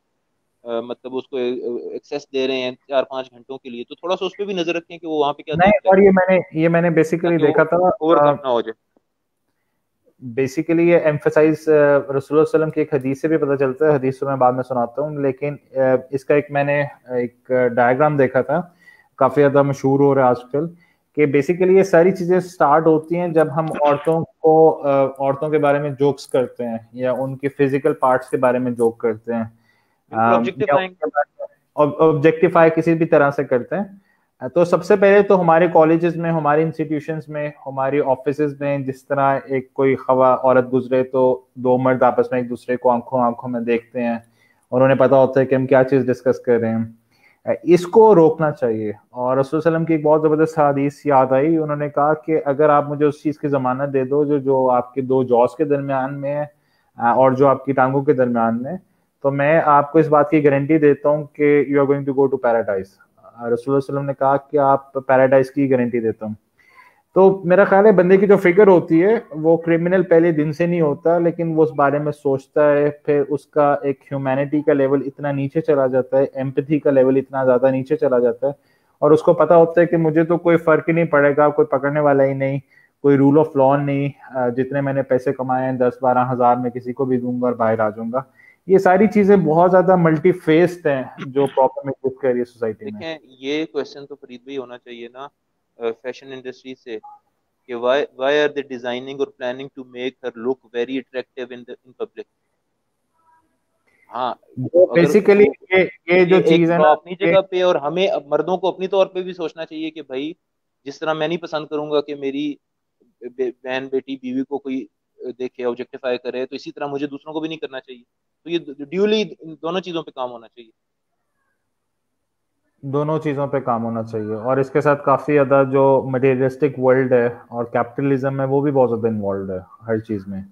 مطلب اس کو ایکسیس دے رہے ہیں 4-5 گھنٹوں کے لیے, تو تھوڑا سا اس پہ بھی نظر رکھیں کہ وہ وہاں پہ کیا نہیں. اور یہ میں نے بیسیکلی دیکھا تھا, اوور کم نہ ہو جائے. بیسیکلی یہ ایمفسائز رسول اللہ صلی اللہ علیہ وسلم کی ایک حدیث سے بھی پتہ چلتا ہے, حدیث میں بعد میں سناتا ہوں, لیکن اس کا ایک میں نے ایک ڈائیگرام دیکھا تھا, کافی زیادہ مشہور ہو رہا ہے آج کل, کہ بیسیکلی یہ ساری چیزیں سٹارٹ ہوتی ہیں جب ہم عورتوں کے بارے میں جوکس کرتے ہیں یا ان کے فزیکل پارٹس کے بارے میں جوک کرتے ہیں, آبجیکٹیفائی کسی بھی طرح سے کرتے ہیں. تو سب سے پہلے تو ہمارے کالجز میں, ہماری انسٹیٹیوشنز میں, ہماری آفیسز میں جس طرح ایک کوئی عورت گزرے تو 2 مرد آپس میں ایک دوسرے کو آنکھوں میں دیکھتے ہیں اور انہیں پتا ہوتا ہے کہ ہم کیا چیز ڈسکس کر رہے ہیں, اس کو روکنا چاہیے. اور رسول صلی اللہ علیہ وسلم کی ایک بہت زبردست حدیث یاد آئی, انہوں نے کہا کہ اگر آپ مجھے اس چیز کی ضمانت دے دو جو آپ کے 2 جوز کے درمیان میں ہے اور جو آپ کی ٹانگوں کے درمیان میں, تو میں آپ کو اس بات کی گارنٹی دیتا ہوں کہ you are going to go to paradise. رسول اللہ صلی اللہ علیہ وسلم نے کہا کہ آپ پیراڈائز کی گارنٹی دیتا ہوں. تو میرا خیال ہے بندے کی جو فکر ہوتی ہے وہ کرمنل پہلے دن سے نہیں ہوتا, لیکن وہ اس بارے میں سوچتا ہے, پھر اس کا ایک ہیومینٹی کا لیول اتنا نیچے چلا جاتا ہے, ایمپتھی کا لیول اتنا زیادہ نیچے چلا جاتا ہے, اور اس کو پتا ہوتا ہے کہ مجھے تو کوئی فرق ہی نہیں پڑے گا, کوئی پکڑنے والا ہی نہیں, کوئی رول آف لا نہیں, جتنے میں نے پیسے کمائے ہیں 10-12 ہزار میں کسی کو بھی دوں گا اور باہر آ جاؤں گا. یہ ساری چیزیں بہت زیادہ ملٹی فیسڈ ہیں جو پرابلم ایگزسٹ کر رہی ہے سوسائٹی میں. دیکھیں یہ کویسچن تو فرید بھائی ہونا چاہیے نا فیشن انڈسٹری سے کہ why are they designing or planning to make her look very attractive in public. ہاں بیسیکلی یہ جو چیز ہے نا اپنی جگہ پہ, اور ہمیں مردوں کو اپنی طور پہ بھی سوچنا چاہیے کہ بھائی جس طرح میں نہیں پسند کروں گا کہ میری بہن بیٹی بیوی کو کوئی دیکھے آبجیکٹیفائی کرے, تو اسی طرح مجھے دوسروں کو بھی نہیں کرنا چاہیے. تو یہ ڈیولی دونوں چیزوں پہ کام ہونا چاہیے, دونوں چیزوں پہ کام ہونا چاہیے. اور اس کے ساتھ کافی زیادہ جو مٹیریلسٹک ورلڈ ہے اور کیپٹلزم ہے وہ بھی بہت زیادہ انوالوڈ ہے ہر چیز میں.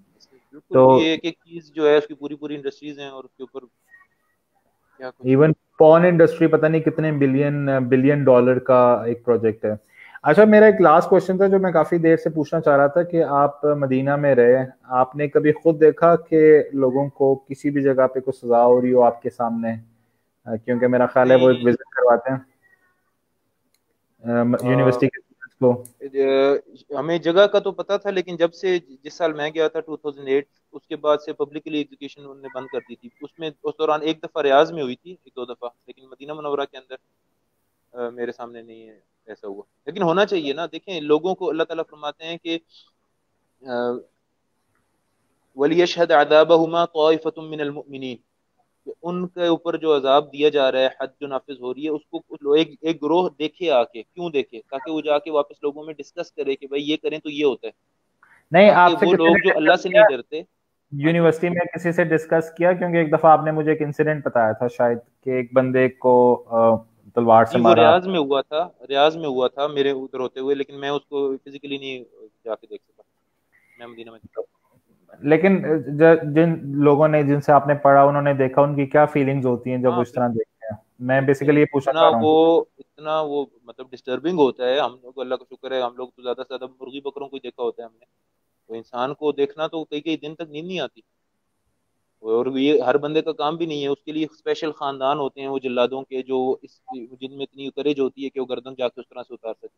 تو ایک چیز جو ہے اس کی پوری انڈسٹریز ہیں, اور اس کے اوپر ایون پورن انڈسٹری پتہ نہیں کتنے بلین ڈالر کا ایک پروجیکٹ ہے. اچھا, میرا ایک لاسٹ کوشچن تھا جو میں کافی دیر سے پوچھنا چاہ رہا تھا کہ آپ مدینہ میں رہے, آپ نے کبھی خود دیکھا کہ لوگوں کو کسی بھی جگہ پہ کوئی سزا ہو رہی ہو آپ کے سامنے, کیونکہ میرا خیال ہے وہ ایک وزٹ کرواتے ہیں یونیورسٹی کے کو. ہمیں جگہ کا تو پتا تھا, لیکن جب سے جس سال میں گیا تھا 2008 اس کے بعد سے پبلکلی ایجوکیشن انہوں نے بند کر دی تھی. اس دوران ایک دفعہ ریاض میں ہوئی تھی, 1-2 دفعہ, لیکن مدینہ منورہ کے اندر میرے سامنے نہیں ہے ایسا ہوا. لیکن ہونا چاہیے نا. دیکھیں لوگوں کو اللہ تعالیٰ فرماتے ہیں کہ وَلِيَشْهَدْ عَذَابَهُمَا طَائِفَةٌ مِّنَ الْمُؤْمِنِينَ, ان کے اوپر جو عذاب دیا جا رہا ہے, حد جو نافذ ہو رہی ہے, اس کو ایک گروہ دیکھے آ کے. کیوں دیکھے؟ تاکہ وہ جا کے واپس لوگوں میں ڈسکس کرے کہ بھائی یہ کریں تو یہ ہوتا ہے. نہیں آپ تاکہ سے وہ کسی لوگ نے جو اللہ ڈسکس سے کیا نہیں ڈرتے. یونیورسٹی میں کسی سے ڈسکس کیا؟ کیونکہ ایک دفعہ آپ نے مجھے ایک انسیڈنٹ بتایا تھا شاید کہ ایک بندے کو تلوار سے جی وہ مارا. ریاض میں ہوا تھا میرے ادھر ہوتے ہوئے, لیکن میں اس کو فزیکلی نہیں جا کے دیکھ سکا, میں مدینہ میں تھا. لیکن جن لوگوں نے جن سے آپ نے پڑھا انہوں نے دیکھا, ان کی کیا فیلنگز ہوتی ہیں جب وہ اس طرح دیکھتے ہیں؟ میں بیسیکلی یہ پوچھنا چاہ رہا ہوں. اتنا وہ مطلب ڈسٹربنگ ہوتا ہے. ہم لوگ اللہ کا شکر ہے, ہم لوگ تو زیادہ سے زیادہ مرغی بکروں کو دیکھا ہوتا ہے ہم نے, تو انسان کو دیکھنا تو کئی کئی دن تک نیند نہیں آتی, اور یہ ہر بندے کا کام بھی نہیں ہے. اس کے لیے اسپیشل خاندان ہوتے ہیں وہ جلادوں کے, جو جن میں اتنی کریج ہوتی ہے کہ وہ گردن جا کے اس طرح سے اتار سکتے.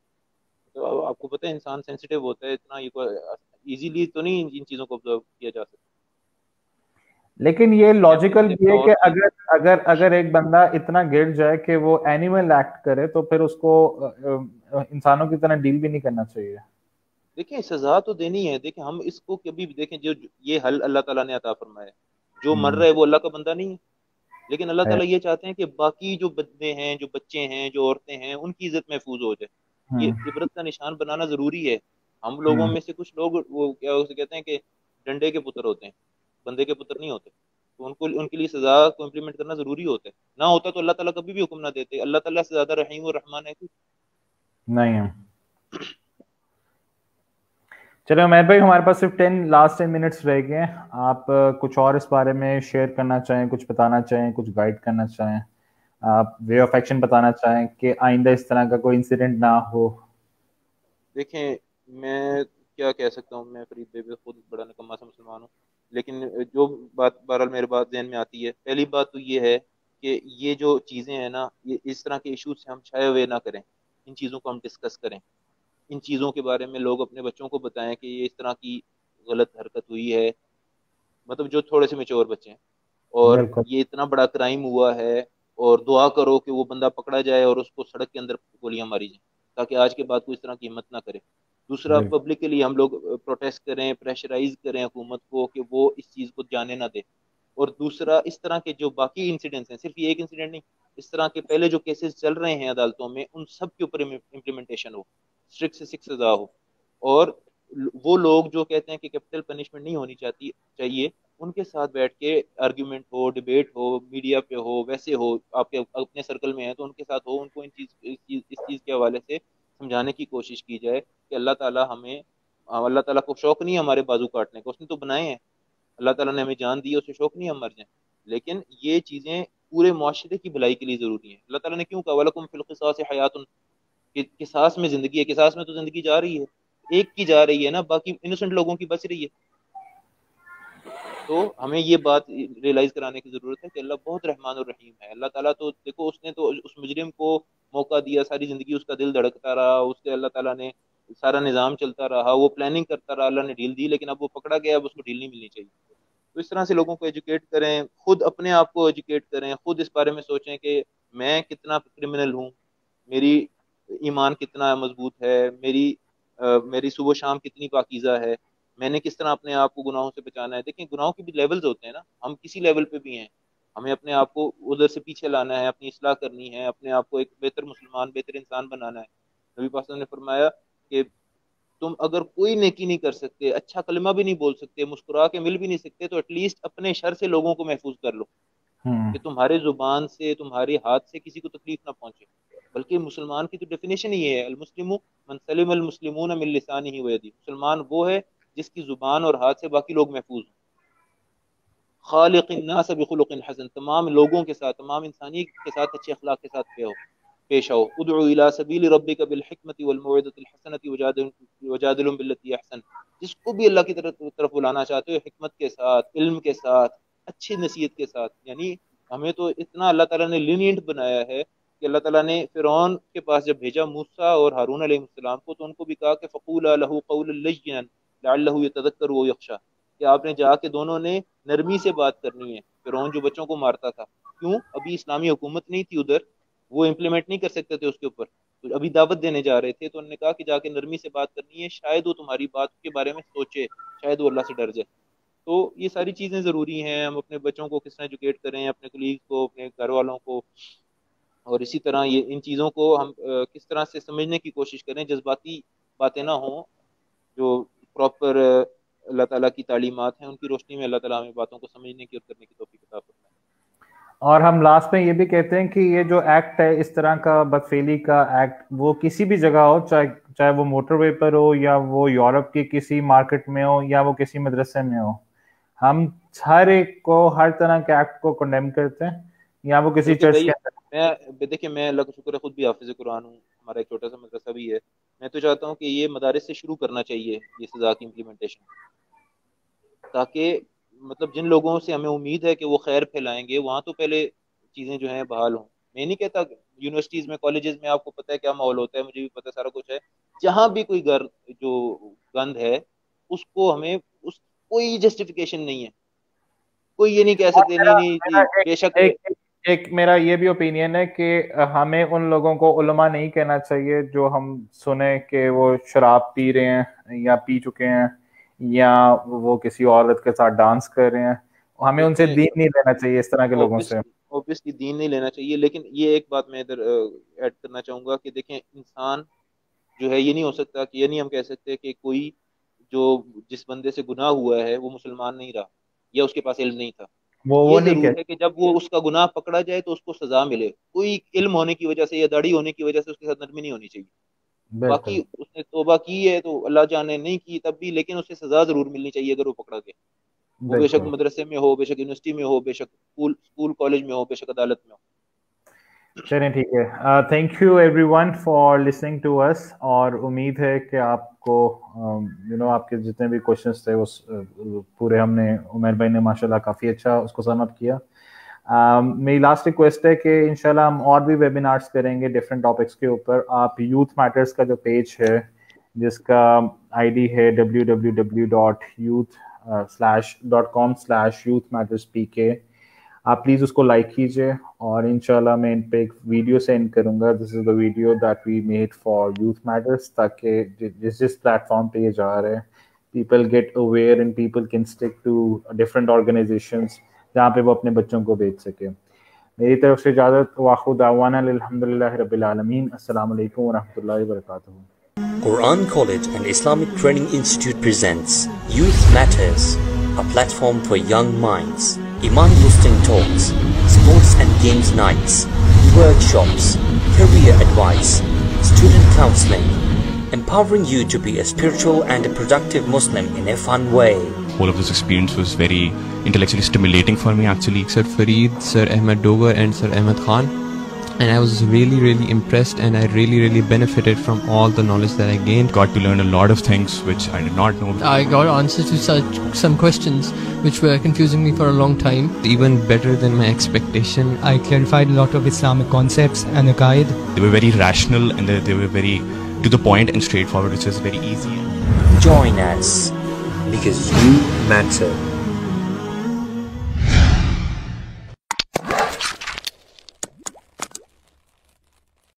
تو آپ کو پتہ ہے انسان سینسیٹیو ہوتا ہے اتنا, ایزیلی تو نہیں ان چیزوں کو آبزرو کیا جا سکتا. لیکن یہ میں اپنی لاجیکل بھی دیکھتا ہے ہوں اور کہ اگر ایک بندہ اتنا گر جائے کہ وہ اینیمل ایکٹ کرے تو پھر اس کو انسانوں کی طرح ڈیل بھی نہیں کرنا چاہیے. دیکھیں سزا تو دینی ہے. دیکھیں ہم اس کو کبھی بھی دیکھیں, جو یہ حل اللہ تعالیٰ نے عطا فرمایا ہے, جو مر رہا ہے وہ اللہ کا بندہ نہیں ہے, لیکن اللہ تعالیٰ یہ چاہتے ہیں کہ باقی جو بندے ہیں, جو بچے ہیں, جو عورتیں ہیں, ان کی عزت محفوظ ہو جائے. یہ عبرت کا نشان بنانا ضروری ہے. ہم لوگوں میں سے کچھ لوگ وہ کیا اسے کہتے ہیں کہ ڈنڈے کے پتر ہوتے ہیں, بندے کے پتر نہیں ہوتے, تو ان کے لیے سزا کو امپلیمنٹ کرنا ضروری ہوتا ہے. نہ ہوتا تو اللہ تعالیٰ کبھی بھی حکم نہ دیتے. اللہ تعالیٰ سے زیادہ رحیم و رحمان ہے کوئی نہیں ہے. چلو عمیر بھائی, ہمارے پاس صرف لاسٹ 10 منٹس رہ گئے ہیں. آپ کچھ اور اس بارے میں شیئر کرنا چاہیں, کچھ بتانا چاہیں, کچھ گائیڈ کرنا چاہیں, آپ وے آف ایکشن بتانا چاہیں کہ آئندہ اس طرح کا کوئی انسیڈنٹ نہ ہو؟ دیکھیں میں کیا کہہ سکتا ہوں, میں فرید بھائی خود بڑا نکما سا مسلمان ہوں, لیکن جو بات بہرحال میرے بات ذہن میں آتی ہے, پہلی بات تو یہ ہے کہ یہ جو چیزیں ہیں نا, یہ اس طرح کے ایشوز سے ہم چھائے ہوئے نہ کریں. ان چیزوں کو ہم ڈسکس کریں, ان چیزوں کے بارے میں لوگ اپنے بچوں کو بتائیں کہ یہ اس طرح کی غلط حرکت ہوئی ہے, مطلب جو تھوڑے سے میچور بچے ہیں, اور بالکل. یہ اتنا بڑا کرائم ہوا ہے, اور دعا کرو کہ وہ بندہ پکڑا جائے اور اس کو سڑک کے اندر گولیاں ماری جائیں, تاکہ آج کے بعد کوئی اس طرح کی ہمت نہ کرے. دوسرا, بالکل. پبلک کے لیے ہم لوگ پروٹیسٹ کریں, پریشرائز کریں حکومت کو کہ وہ اس چیز کو جانے نہ دے. اور دوسرا, اس طرح کے جو باقی انسیڈنٹس ہیں, صرف یہ ایک انسیڈنٹ نہیں, اس طرح کے پہلے جو کیسز چل رہے ہیں عدالتوں میں, ان سب کے اوپر امپلیمنٹیشن ہو, اسٹرکٹ سے سخت سزا ہو. اور وہ لوگ جو کہتے ہیں کہ کیپٹل پنشمنٹ نہیں ہونی چاہیے, ان کے ساتھ بیٹھ کے آرگیومنٹ ہو, ڈبیٹ ہو, میڈیا پہ ہو, ویسے ہو, آپ کے اپنے سرکل میں ہیں تو ان کے ساتھ ہو, ان کو اس چیز کے حوالے سے سمجھانے کی کوشش کی جائے کہ اللہ تعالیٰ کو شوق نہیں ہے ہمارے بازو کاٹنے کا, اس نے تو بنائے ہیں. اللہ تعالیٰ نے ہمیں جان دی ہے, اسے شوق نہیں ہم مر جائیں, لیکن یہ چیزیں پورے معاشرے کی بھلائی کے لیے ضروری ہیں. اللہ تعالیٰ نے کیوں کہا وَلَكُمْ فِي الْقِصَاصِ حَيَاتٌ, کہ قصاص میں زندگی ہے. قصاص میں تو زندگی جا رہی ہے, ایک کی جا رہی ہے نا, باقی انوسنٹ لوگوں کی بچ رہی ہے. تو ہمیں یہ بات ریئلائز کرانے کی ضرورت ہے کہ اللہ بہت رحمان الرحیم ہے. اللہ تعالیٰ تو دیکھو, اس نے تو اس مجرم کو موقع دیا, ساری زندگی اس کا دل دھڑکتا رہا, اس سے اللہ تعالیٰ نے سارا نظام چلتا رہا, وہ پلاننگ کرتا رہا, اللہ نے ڈھیل دی, لیکن اب وہ پکڑا گیا, اب اس کو ڈھیل نہیں ملنی چاہیے. تو اس طرح سے لوگوں کو ایجوکیٹ کریں, خود اپنے آپ کو ایجوکیٹ کریں, خود اس بارے میں سوچیں کہ میں کتنا کرمنل ہوں, میری ایمان کتنا مضبوط ہے, میری صبح و شام کتنی پاکیزہ ہے, میں نے کس طرح اپنے آپ کو گناہوں سے بچانا ہے. دیکھیں گناہوں کے بھی لیولز ہوتے ہیں نا, ہم کسی لیول پہ بھی ہیں, ہمیں اپنے آپ کو ادھر سے پیچھے لانا ہے, اپنی اصلاح کرنی ہے, اپنے آپ کو ایک بہتر مسلمان, بہتر انسان بنانا ہے. نبی پاک نے فرمایا کہ تم اگر کوئی نیکی نہیں کر سکتے, اچھا کلمہ بھی نہیں بول سکتے, مسکرا کے مل بھی نہیں سکتے, تو ایٹ لیسٹ اپنے شر سے لوگوں کو محفوظ کر لو, کہ تمہارے زبان سے, تمہارے ہاتھ سے کسی کو تکلیف نہ پہنچے. بلکہ مسلمان کی تو ڈیفینیشن ہی ہے, المسلم من سلم المسلمون من لسانہ ویدہ, مسلمان وہ ہے جس کی زبان اور ہاتھ سے باقی لوگ محفوظ ہوں. خالق الناس بخلق حسن, تمام لوگوں کے ساتھ, تمام انسانیت کے ساتھ اچھے اخلاق کے ساتھ پیش آؤ. ادعو الى سبیل ربک بالحکمت والموعظۃ الحسنۃ وجادلہم باللتی احسن, جس کو بھی اللہ کی طرف بلانا چاہتے ہو, حکمت کے ساتھ, علم کے ساتھ, اچھی نصیحت کے ساتھ. یعنی ہمیں تو اتنا اللہ تعالیٰ نے لینینٹ بنایا ہے کہ اللہ تعالیٰ نے فرعون کے پاس جب بھیجا موسیٰ اور ہارون علیہ السلام کو, تو ان کو بھی کہا کہ فقولا لہ قولا لینا لعلہ یتذکر ویخشی, کہ آپ نے جا کے دونوں نے نرمی سے بات کرنی ہے. فرعون جو بچوں کو مارتا تھا, کیوں؟ ابھی اسلامی حکومت نہیں تھی ادھر, وہ امپلیمنٹ نہیں کر سکتے تھے اس کے اوپر, تو ابھی دعوت دینے جا رہے تھے, تو انہوں نے کہا کہ جا کے نرمی سے بات کرنی ہے, شاید وہ تمہاری بات کے بارے میں سوچے, شاید وہ اللہ سے ڈر جائے. تو یہ ساری چیزیں ضروری ہیں. ہم اپنے بچوں کو کس طرح ایجوکیٹ کریں, اپنے کولیگز کو, اپنے گھر والوں کو, اور اسی طرح یہ ان چیزوں کو ہم کس طرح سے سمجھنے کی کوشش کریں, جذباتی باتیں نہ ہوں, جو پراپر اللہ تعالیٰ کی تعلیمات ہیں ان کی روشنی میں اللہ تعالیٰ ہمیں باتوں کو سمجھنے کی اور کرنے کی توفیق عطا فرمائے. اور ہم لاسٹ میں یہ بھی کہتے ہیں کہ یہ جو ایکٹ ہے اس طرح کا بدفعلی کا ایکٹ وہ کسی بھی جگہ ہو, چاہے وہ موٹر وے پر ہو یا وہ یورپ کی کسی مارکیٹ میں ہو یا وہ کسی مدرسے میں ہو, ہم ہر ایک کو ہر طرح کے ایکٹ کو کنڈیم کرتے ہیں, یا وہ کسی چرچ کے اندر. دیکھیں میں اللہ کا شکر ہے خود بھی حافظ قرآن ہوں, ہمارا ایک چھوٹا سا مدرسہ بھی ہے. میں تو چاہتا ہوں کہ یہ مدارس سے شروع کرنا چاہیے یہ سزا کی امپلیمنٹیشن, تاکہ مطلب جن لوگوں سے ہمیں امید ہے کہ وہ خیر پھیلائیں گے وہاں تو پہلے چیزیں جو ہیں بحال ہوں. میں نہیں کہتا یونیورسٹیز میں کالجز میں آپ کو پتہ ہے کیا ماحول ہوتا ہے, مجھے بھی پتہ سارا کچھ ہے. جہاں بھی کوئی جو گند ہے اس کو ہمیں کوئی جسٹیفیکیشن نہیں ہے, کوئی یہ نہیں کہہ سکتے نہیں بے شک. ایک میرا یہ بھی اوپینین ہے کہ ہمیں ان لوگوں کو علماء نہیں کہنا چاہیے جو ہم سنیں کہ وہ شراب پی رہے ہیں یا پی چکے ہیں یا وہ کسی عورت کے ساتھ ڈانس کر رہے ہیں. ہمیں ان سے دین نہیں لینا چاہیے, اس طرح کے لوگوں سے اوبویسلی دین نہیں لینا چاہیے. لیکن یہ ایک بات میں ادھر ایڈ کرنا چاہوں گا کہ دیکھیں انسان جو ہے یہ نہیں ہو سکتا کہ یہ نہیں ہم کہہ سکتے کہ کوئی جو جس بندے سے گناہ ہوا ہے وہ مسلمان نہیں رہا یا اس کے پاس علم نہیں تھا. وہ نہیں ضرور ہے کہ جب وہ اس کا گناہ پکڑا جائے تو اس کو سزا ملے. کوئی علم ہونے کی وجہ سے یا داڑھی ہونے کی وجہ سے اس کے ساتھ نرمی نہیں ہونی چاہیے. باقی اس نے توبہ کی ہے تو اللہ جانے نہیں کی تب بھی, لیکن اسے سزا ضرور ملنی چاہیے اگر وہ پکڑا گیا. وہ بے شک مدرسے میں ہو, بے شک یونیورسٹی میں ہو, بے شک اسکول کالج میں ہو, بے شک عدالت میں ہو. چلیں ٹھیک ہے. Thank you everyone for listening to اس, اور امید ہے کہ آپ کو آپ کے جتنے بھی کوشچنس تھے وہ پورے ہم نے, عمیر بھائی نے ماشاء اللہ کافی اچھا اس کو سم اپ کیا. میری لاسٹ ریکویسٹ ہے کہ انشاءاللہ ہم اور بھی ویبینارس کریں گے ڈفرینٹ ٹاپکس کے اوپر. آپ یوتھ میٹرس کا جو پیج ہے جس کا آئی ڈی ہے www.youth.com/youthmatterspk, آپ پلیز اس کو لائک کیجیے, اور انشاءاللہ میں ان پہ ایک ویڈیو سینڈ کروں گا. This is the video that we made for Youth Matters, تاکہ جس پلیٹفارم پہ یہ جا رہے ہیں people get aware and people can stick to different organisations جہاں پہ وہ اپنے بچوں کو بھیج سکیں. میری طرف سے اجازت, وآخر دعوانا الحمدللہ رب العالمین. السلام علیکم ورحمۃ اللہ وبرکاتہ. Quran College and Islamic Training Institute presents Youth Matters, a platform for young minds. Iman boosting talks, sports and games nights, workshops, career advice, student counseling, empowering you to be a spiritual and a productive Muslim in a fun way. All of this experience was very intellectually stimulating for me actually. Sir Fareed, Sir Ahmed Dogar and Sir Ahmed Khan, and I was really impressed, and I really benefited from all the knowledge that I gained. Got to learn a lot of things which I did not know. I got answers to some questions which were confusing me for a long time. Even better than my expectation. I clarified a lot of Islamic concepts and aqaid. They were very rational and they were very to the point and straightforward, which is very easy. Join us because you matter.